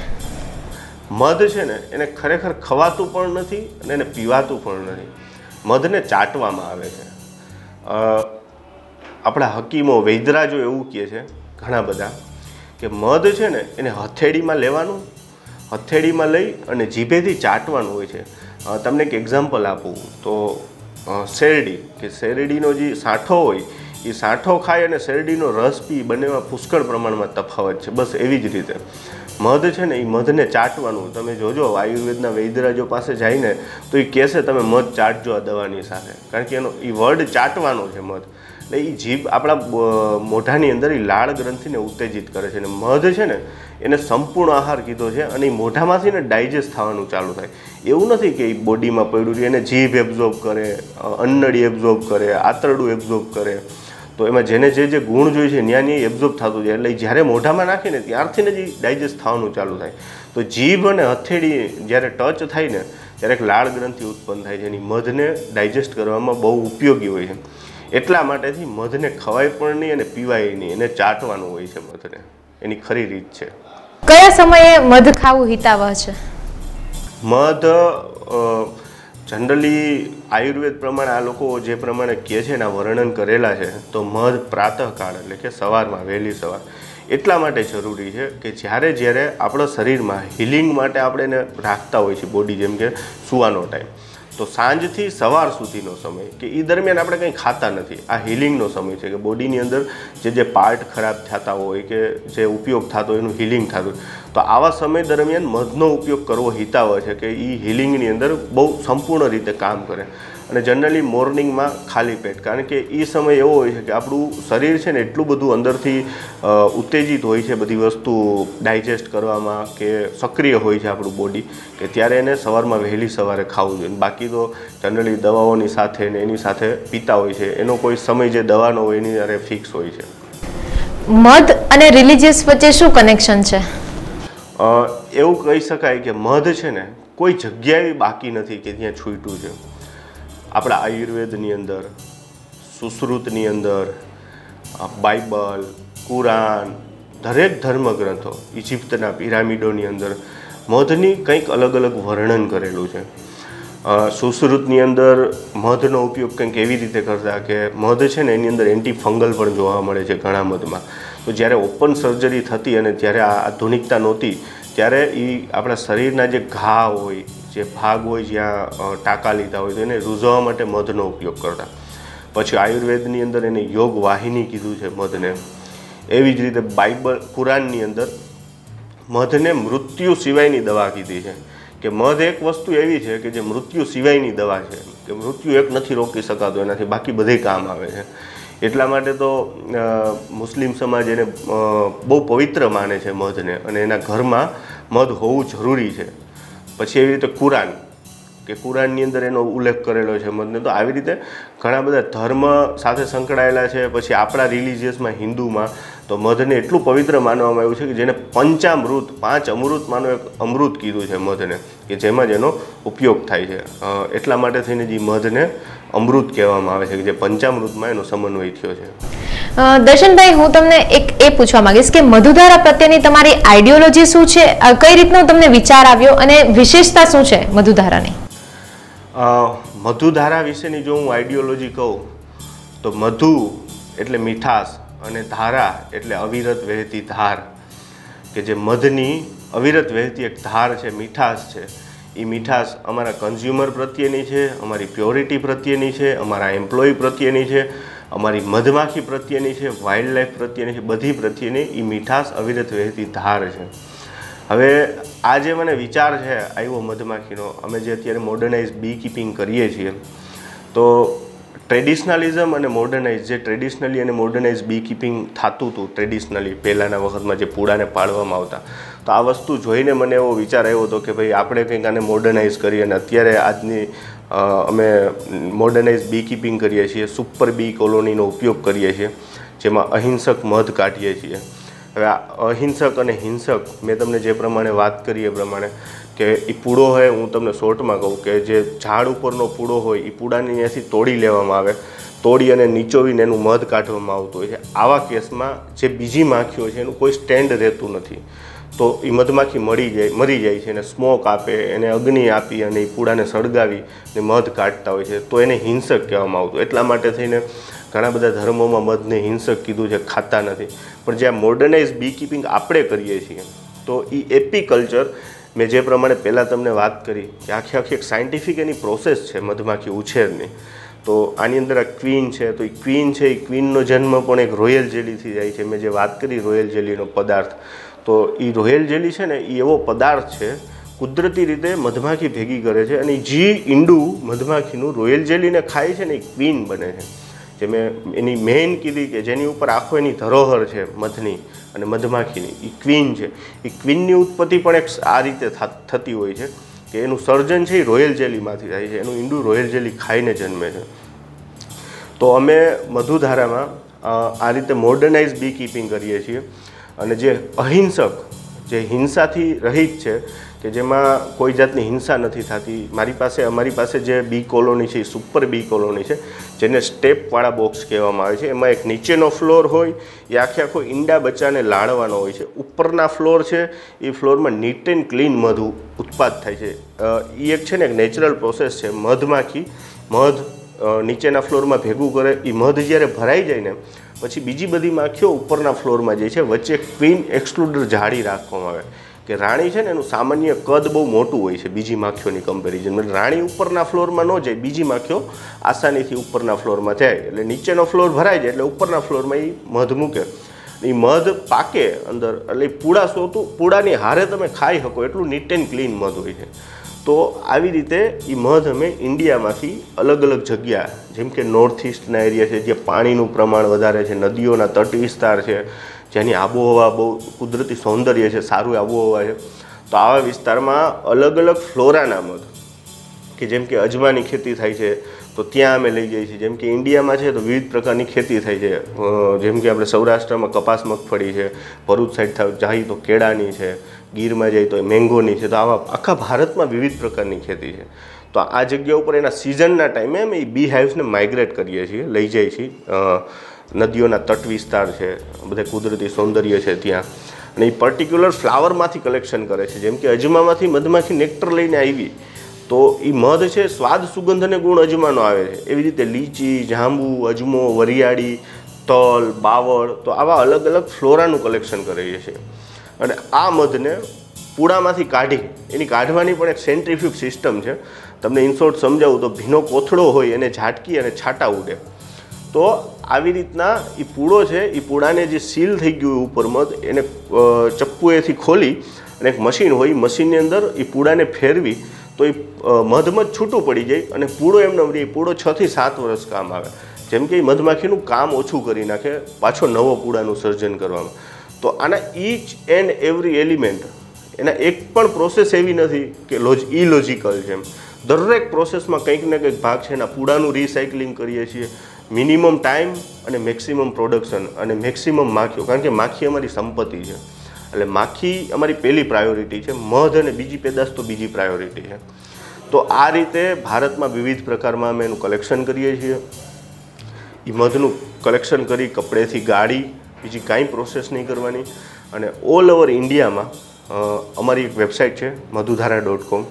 મધ છે ને એને ખરેખર ખવાતું પણ નથી અને એને પીવાતું પણ નથી. મધને ચાટવામાં આવે છે. આપણા હકીમો વૈદરાજો એવું કહે છે ઘણા બધા કે મધ છે ને એને હથેળીમાં લેવાનું, હથેળીમાં લઈ અને જીભેથી ચાટવાનું હોય છે. તમને એક એક્ઝામ્પલ આપું તો શેરડી, કે શેરડીનો જે સાંઠો હોય એ સાંઠો ખાય અને શેરડીનો રસ પી, બંનેમાં પુષ્કળ પ્રમાણમાં તફાવત છે. બસ એવી જ રીતે મધ છે ને એ મધને ચાટવાનું. તમે જોજો આયુર્વેદના વૈદરાજો પાસે જઈને તો એ કહેશે તમે મધ ચાટજો આ દવાની સાથે, કારણ કે એનો એ વર્ડ ચાટવાનો છે મધ. એટલે એ જીભ આપણા મોઢાની અંદર એ લાળ ગ્રંથિને ઉત્તેજિત કરે છે. અને મધ છે ને એને સંપૂર્ણ આહાર કીધો છે અને એ મોઢામાંથી ને ડાયજેસ્ટ થવાનું ચાલુ થાય. એવું નથી કે એ બોડીમાં પડ્યું રહે, એને જીભ એબ્ઝોર્બ કરે, અન્નળી એબ્ઝોર્બ કરે, આંતરડું એબ્ઝોર્બ કરે. તો એમાં જેને જે ગુણ જોઈએ છે ત્યાં એ એબ્ઝોર્બ થતું જાય. એટલે જ્યારે મોઢામાં નાખીને ત્યારથી જ ડાયજેસ્ટ થવાનું ચાલુ થાય. તો જીભ અને હથેળી જ્યારે ટચ થાય ને ત્યારે એક લાળ ગ્રંથિ ઉત્પન્ન થાય છે. એની મધને ડાયજેસ્ટ કરવામાં બહુ ઉપયોગી હોય છે. એટલા માટેથી મધને ખવાય પણ નહીં અને પીવાય નહીં, એને ચાટવાનું હોય છે મધને. એની ખરી રીત છે. કયા સમયે મધ ખાવું હિતાવહ છે? મધ જનરલી આયુર્વેદ પ્રમાણે આ લોકો જે પ્રમાણે કહે છે એના વર્ણન કરેલા છે. તો મધ પ્રાતઃકાળ એટલે કે સવારમાં, વહેલી સવાર એટલા માટે જરૂરી છે કે જ્યારે આપણા શરીરમાં હિલિંગ માટે આપણે એને રાખતા હોય છે બોડી, જેમ કે સૂવાનો ટાઈમ, તો સાંજથી સવાર સુધીનો સમય કે એ દરમિયાન આપણે કંઈ ખાતા નથી. આ હિલિંગનો સમય છે કે બોડીની અંદર જે પાર્ટ ખરાબ થતા હોય કે જે ઉપયોગ થતો હોય એનું હિલિંગ થતું હોય. તો આવા સમય દરમિયાન મધનો ઉપયોગ કરવો હિતાવહ છે કે એ હિલિંગની અંદર બહુ સંપૂર્ણ રીતે કામ કરે. અને જનરલી મોર્નિંગમાં ખાલી પેટ, કારણ કે એ સમય એવો હોય છે કે આપણું શરીર છે ને એટલું બધું અંદરથી ઉત્તેજિત હોય છે બધી વસ્તુ ડાયજેસ્ટ કરવામાં, કે સક્રિય હોય છે આપણું બોડી, કે ત્યારે એને સવારમાં વહેલી સવારે ખાવું જોઈએ. બાકી તો જનરલી દવાઓની સાથે ને એની સાથે પીતા હોય છે, એનો કોઈ સમય જે દવાનો હોય એની અરે ફિક્સ હોય છે. મધ અને રિલિજિયસ વચ્ચે શું કનેક્શન છે? એવું કહી શકાય કે મધ છે ને કોઈ જગ્યા એવી બાકી નથી કે જ્યાં છૂટ્યું છે. આપણા આયુર્વેદની અંદર, સુશ્રુતની અંદર, બાઇબલ, કુરાન, દરેક ધર્મગ્રંથો, ઇજિપ્તના પિરામિડોની અંદર મધની કંઈક અલગ અલગ વર્ણન કરેલું છે. સુશ્રુતની અંદર મધનો ઉપયોગ કંઈક એવી રીતે કરતા કે મધ છે ને એની અંદર એન્ટી ફંગલ પણ જોવા મળે છે ઘણા મધમાં. તો જ્યારે ઓપન સર્જરી થતી અને જ્યારે આ આધુનિકતા નહોતી ત્યારે એ આપણા શરીરના જે ઘા હોય, જે ભાગ હોય જ્યાં ટાંકા લીધા હોય, તો એને રૂઝવવા માટે મધનો ઉપયોગ કરતા. પછી આયુર્વેદની અંદર એને યોગ વાહિની કીધું છે મધને. એવી જ રીતે બાઇબલ, કુરાનની અંદર મધને મૃત્યુ સિવાયની દવા કીધી છે. કે મધ એક વસ્તુ એવી છે કે જે મૃત્યુ સિવાયની દવા છે, કે મૃત્યુ એક નથી રોકી શકાતો એનાથી, બાકી બધે કામ આવે છે. એટલા માટે તો મુસ્લિમ સમાજ એને બહુ પવિત્ર માને છે મધને, અને એના ઘરમાં મધ હોવું જરૂરી છે. પછી એવી રીતે કુરાન, કે કુરાનની અંદર એનો ઉલ્લેખ કરેલો છે મધને. તો આવી રીતે ઘણા બધા ધર્મ સાથે સંકળાયેલા છે. પછી આપણા રિલિજિયસમાં, હિન્દુમાં તો મધને એટલું પવિત્ર માનવામાં આવ્યું છે કે જેને પંચામૃત, 5 અમૃતમાંનો એક અમૃત કીધું છે મધને, કે જેમાં જ એનો ઉપયોગ થાય છે. એટલા માટે થઈને જે મધને અમૃત કહેવામાં આવે છે, કે જે પંચામૃતમાં એનો સમન્વય થયો છે. દર્શનભાઈ, હું તમને એ પૂછવા માંગીશ કે મધુધારા પ્રત્યેની તમારી આઈડિયોલોજી શું છે? કઈ રીતનો તમને વિચાર આવ્યો અને વિશેષતા શું છે મધુધારાની? મધુધારા વિશેની જો હું આઈડિયોલોજી કહું તો મધુ એટલે મીઠાશ અને ધારા એટલે અવિરત વહેતી ધાર, કે જે મધની અવિરત વહેતી એક ધાર છે, મીઠાશ છે. એ મીઠાશ અમારા કન્ઝ્યુમર પ્રત્યેની છે, અમારી પ્યોરિટી પ્રત્યેની છે, અમારા એમ્પ્લોય પ્રત્યેની છે, અમારી મધમાખી પ્રત્યેની છે, વાઇલ્ડ લાઈફ પ્રત્યેની છે, બધી પ્રત્યેની એ મીઠાશ અવિરત વહેતી ધાર છે. હવે આ જે મને વિચાર છે આવ્યો મધમાખીનો, અમે જે અત્યારે મોડર્નાઇઝ બી કીપિંગ કરીએ છીએ, તો ટ્રેડિશનલિઝમ અને મોડર્નાઇઝ, જે ટ્રેડિશનલી અને મોડર્નાઇઝ બી કીપિંગ થતું હતું ટ્રેડિશનલી પહેલાંના વખતમાં જે પૂડાને પાડવામાં આવતા, તો આ વસ્તુ જોઈને મને એવો વિચાર આવ્યો હતો કે ભાઈ આપણે કંઈક આને મોડર્નાઇઝ કરીએ. અને અત્યારે આજની અમે મોડર્નાઇઝ બી કીપિંગ કરીએ છીએ, સુપર બી કોલોનીનો ઉપયોગ કરીએ છીએ, જેમાં અહિંસક મધ કાઢીએ છીએ. હવે આ અહિંસક અને હિંસક મેં તમને જે પ્રમાણે વાત કરી એ પ્રમાણે કે એ પૂળો હોય, હું તમને શોર્ટમાં કહું કે જે ઝાડ ઉપરનો પૂળો હોય એ પૂળાને અહીંયાથી તોડી લેવામાં આવે, તોડી અને નીચોવીને એનું મધ કાઢવામાં આવતું હોય છે. આવા કેસમાં જે બીજી માખીઓ છે એનું કોઈ સ્ટેન્ડ રહેતું નથી, તો એ મધમાખી મરી જાય છે. એને સ્મોક આપે, એને અગ્નિ આપી અને એ પૂળાને સળગાવી ને મધ કાઢતા હોય છે, તો એને હિંસક કહેવામાં આવતું. એટલા માટે થઈને ઘણા બધા ધર્મોમાં મધને હિંસક કીધું છે, ખાતા નથી. પણ જ્યાં મોડર્નાઇઝ બી કીપિંગ આપણે કરીએ છીએ તો એ એપીકલ્ચર, મેં જે પ્રમાણે પહેલાં તમને વાત કરી કે આખી એક સાયન્ટિફિક એની પ્રોસેસ છે મધમાખી ઉછેરની. તો આની અંદર આ ક્વીન છે, તો એ ક્વીન છે, એ ક્વીનનો જન્મ પણ એક રોયલ જેલીથી જાય છે. મેં જે વાત કરી રોયલ જેલીનો પદાર્થ, તો એ રોયલ જેલી છે ને એ એવો પદાર્થ છે કુદરતી રીતે મધમાખી ભેગી કરે છે, અને જે ઈંડું મધમાખીનું રોયલ જેલીને ખાય છે ને એ ક્વીન બને છે. જે મેં એની મેઇન કીધી કે જેની ઉપર આખો એની ધરોહર છે મધની અને મધમાખીની, એ ક્વીન છે. એ ક્વીનની ઉત્પત્તિ પણ એક આ રીતે થતી હોય છે કે એનું સર્જન છે એ રોયલ જેલીમાંથી થાય છે, એનું ઈંડું રોયલ જેલી ખાઈને જન્મે છે. તો અમે મધુધારામાં આ રીતે મોડર્નાઇઝ બી કીપિંગ કરીએ છીએ. અને જે અહિંસક, જે હિંસાથી રહિત છે, કે જેમાં કોઈ જાતની હિંસા નથી થતી, અમારી પાસે જે બી કોલોની છે એ સુપર બી કોલોની છે, જેને સ્ટેપવાળા બોક્સ કહેવામાં આવે છે. એમાં એક નીચેનો ફ્લોર હોય, એ આખો ઈંડા બચ્ચાને લાળવાનો હોય છે. ઉપરના ફ્લોર છે એ ફ્લોરમાં નીટ એન્ડ ક્લીન મધ ઉત્પાદ થાય છે. એ એક છે ને એક નેચરલ પ્રોસેસ છે. મધ નીચેના ફ્લોરમાં ભેગું કરે, એ મધ જ્યારે ભરાઈ જાય ને પછી બીજી બધી માખીઓ ઉપરના ફ્લોરમાં જાય છે. વચ્ચે ક્વીન એક્સક્લુડર જાળી રાખવામાં આવે કે રાણી છે ને એનું સામાન્ય કદ બહુ મોટું હોય છે બીજી માખીઓની કમ્પેરિઝન. રાણી ઉપરના ફ્લોરમાં ન જાય, બીજી માખીઓ આસાનીથી ઉપરના ફ્લોરમાં જાય. એટલે નીચેનો ફ્લોર ભરાઈ જાય એટલે ઉપરના ફ્લોરમાં એ મધ મૂકે, એ મધ પાકે અંદર, એટલે પૂળાની હારે તમે ખાઈ શકો એટલું નીટ એન્ડ ક્લીન મધ હોય છે. તો આવી રીતે એ મધ અમે ઇન્ડિયામાંથી અલગ અલગ જગ્યા, જેમ કે નોર્થ ઇસ્ટના એરિયા છે જ્યાં પાણીનું પ્રમાણ વધારે છે, નદીઓના તટ વિસ્તાર છે, જેની આબોહવા બહુ કુદરતી સૌંદર્ય છે, સારું આબોહવા છે, તો આવા વિસ્તારમાં અલગ અલગ ફ્લોરાના મધ, કે જેમ કે અજમાની ખેતી થાય છે તો ત્યાં અમે લઈ જઈએ છીએ. જેમ કે ઇન્ડિયામાં છે તો વિવિધ પ્રકારની ખેતી થાય છે, જેમ કે આપણે સૌરાષ્ટ્રમાં કપાસ મગફળી છે, ભરૂચ સાઈડ જાય તો કેળાની છે, ગીરમાં જાય તો મેંગોની છે. તો આવા આખા ભારતમાં વિવિધ પ્રકારની ખેતી છે. તો આ જગ્યા ઉપર એના સિઝનના ટાઈમે અમે એ બી હાઇવ્સને માઇગ્રેટ કરીએ છીએ, લઈ જઈએ છીએ. નદીઓના તટ વિસ્તાર છે, બધા કુદરતી સૌંદર્ય છે ત્યાં, અને એ પર્ટિક્યુલર ફ્લાવરમાંથી કલેક્શન કરે છે. જેમ કે અજમામાંથી મધમાખી નેક્ટર લઈને આવી તો એ મધ છે સ્વાદ, સુગંધ અને ગુણ અજમાનો આવે છે. એવી રીતે લીચી, જાંબુ, અજમો, વરિયાળી, તલ, બાવળ, તો આવા અલગ અલગ ફ્લોરાનું કલેક્શન કરીએ છીએ. અને આ મધને પૂળામાંથી કાઢી, એની કાઢવાની પણ એક સેન્ટ્રીફ્યુગ સિસ્ટમ છે. તમને ઇન શોર્ટ સમજાવું તો ભીનો કોથળો હોય એને ઝાટકી અને છાંટા ઉડે. તો આવી રીતના એ પૂળો છે, એ પૂળાને જે સીલ થઈ ગયું ઉપર મધ, એને ચપ્પુએથી ખોલી અને એક મશીન હોય, મશીનની અંદર એ પૂળાને ફેરવી તો એ મધ છૂટું પડી જાય અને પૂળો એમને એ પૂળો 6 થી 7 વર્ષ કામ આવે. જેમ કે એ મધમાખીનું કામ ઓછું કરી નાખે, પાછો નવો પૂળાનું સર્જન કરવામાં. તો આના ઈચ એન્ડ એવરી એલિમેન્ટ, એના એક પણ પ્રોસેસ એવી નથી કે ઇલોજિકલ છે. દરેક પ્રોસેસમાં કંઈક ને કંઈક ભાગ છે. એના પૂળાનું રિસાયકલિંગ કરીએ છીએ, મિનિમમ ટાઈમ અને મેક્સિમમ પ્રોડક્શન અને મેક્સિમમ માખીઓ, કારણ કે માખી અમારી સંપત્તિ છે. એટલે માખી અમારી પહેલી પ્રાયોરિટી છે, મધ અને બીજી પેદાશ તો બીજી પ્રાયોરિટી છે. તો આ રીતે ભારતમાં વિવિધ પ્રકારમાં અમે એનું કલેક્શન કરીએ છીએ. એ મધનું કલેક્શન કરી કપડેથી ગાળી, બીજી કાંઈ પ્રોસેસ નહીં કરવાની. અને ઓલ ઓવર ઇન્ડિયામાં અમારી એક વેબસાઇટ છે madhudhara.com,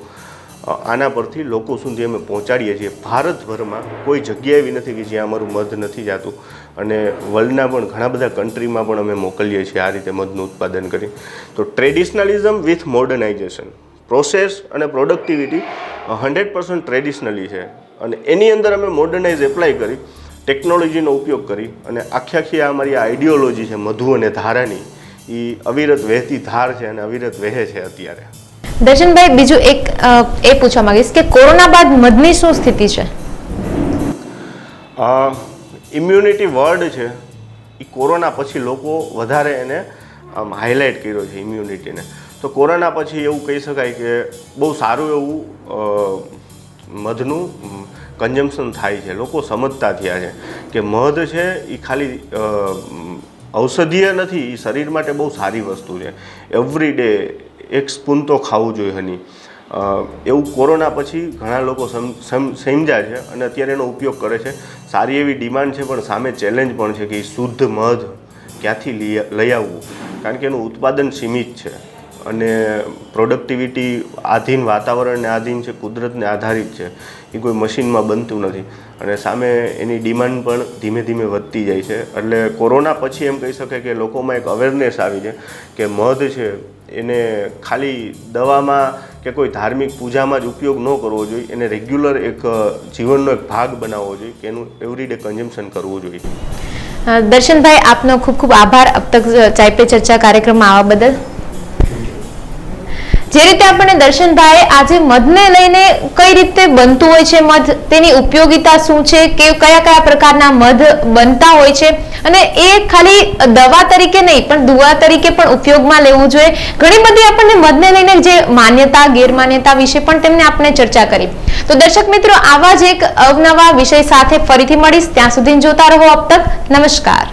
આના પરથી લોકો સુધી અમે પહોંચાડીએ છીએ. ભારતભરમાં કોઈ જગ્યા એવી નથી કે જ્યાં અમારું મધ નથી જતું, અને વર્લ્ડના પણ ઘણા બધા કન્ટ્રીમાં પણ અમે મોકલીએ છીએ આ રીતે મધનું ઉત્પાદન કરી. તો ટ્રેડિશનલિઝમ વિથ મોડર્નાઇઝેશન, પ્રોસેસ અને પ્રોડક્ટિવિટી 100% ટ્રેડિશનલી છે, અને એની અંદર અમે મોડર્નાઇઝ એપ્લાય કરી, ટેકનોલોજીનો ઉપયોગ કરી, અને આખી અમારી આ આઈડિયોલોજી છે મધુ અને ધારાની, એ અવિરત વહેતી ધાર છે અને અવિરત વહે છે અત્યારે. દર્શનભાઈ, બીજું એક એ પૂછવા માંગીશ કે કોરોના બાદ મધની શું સ્થિતિ છે? ઇમ્યુનિટી વર્ડ છે એ કોરોના પછી લોકો વધારે એને હાઇલાઇટ કર્યો છે ઇમ્યુનિટીને. તો કોરોના પછી એવું કહી શકાય કે બહુ સારું એવું મધનું કન્ઝમ્પશન થાય છે. લોકો સમજતા થયા છે કે મધ છે એ ખાલી ઔષધીય નથી, એ શરીર માટે બહુ સારી વસ્તુ છે. એવરી ડે 1 સ્પૂન તો ખાવું જોઈએ હની. એવું કોરોના પછી ઘણા લોકો સમજ્યા છે અને અત્યારે એનો ઉપયોગ કરે છે. સારી એવી ડિમાન્ડ છે, પણ સામે ચેલેન્જ પણ છે કે શુદ્ધ મધ ક્યાંથી લઈ આવવું, કારણ કે એનું ઉત્પાદન સીમિત છે અને પ્રોડક્ટિવિટી આધીન, વાતાવરણને આધીન છે, કુદરતને આધારિત છે. એ કોઈ મશીનમાં બનતું નથી અને સામે એની ડિમાન્ડ પણ ધીમે ધીમે વધતી જાય છે. એટલે કોરોના પછી એમ કહી શકાય કે લોકોમાં એક અવેરનેસ આવી છે કે મધ છે એને ખાલી દવામાં કે કોઈ ધાર્મિક પૂજામાં જ ઉપયોગ ન કરવો જોઈએ, એને રેગ્યુલર એક જીવનનો એક ભાગ બનાવવો જોઈએ કે એનું એવરીડે કન્ઝમ્પશન કરવું જોઈએ. દર્શનભાઈ, આપનો ખૂબ ખૂબ આભાર અબ તક ચાય પે ચર્ચા કાર્યક્રમમાં આવવા બદલ. જે રીતે આપણે દર્શનભાઈ આજે મધને લઈને કઈ રીતે બનતું હોય છે મધ, તેની ઉપયોગિતા શું છે, કે કયા કયા પ્રકારના મધ બનતા હોય છે અને એ ખાલી દવા તરીકે નહીં પણ દુવા તરીકે પણ ઉપયોગમાં લેવું જોઈએ. ઘણી બધી આપણને મધને લઈને જે માન્યતા ગેરમાન્યતા વિશે પણ તેમને આપણે ચર્ચા કરી. તો દર્શક મિત્રો, આવા જ એક અવનવા વિષય સાથે ફરીથી મળીશ. ત્યાં સુધી જોતા રહો અબ તક. નમસ્કાર.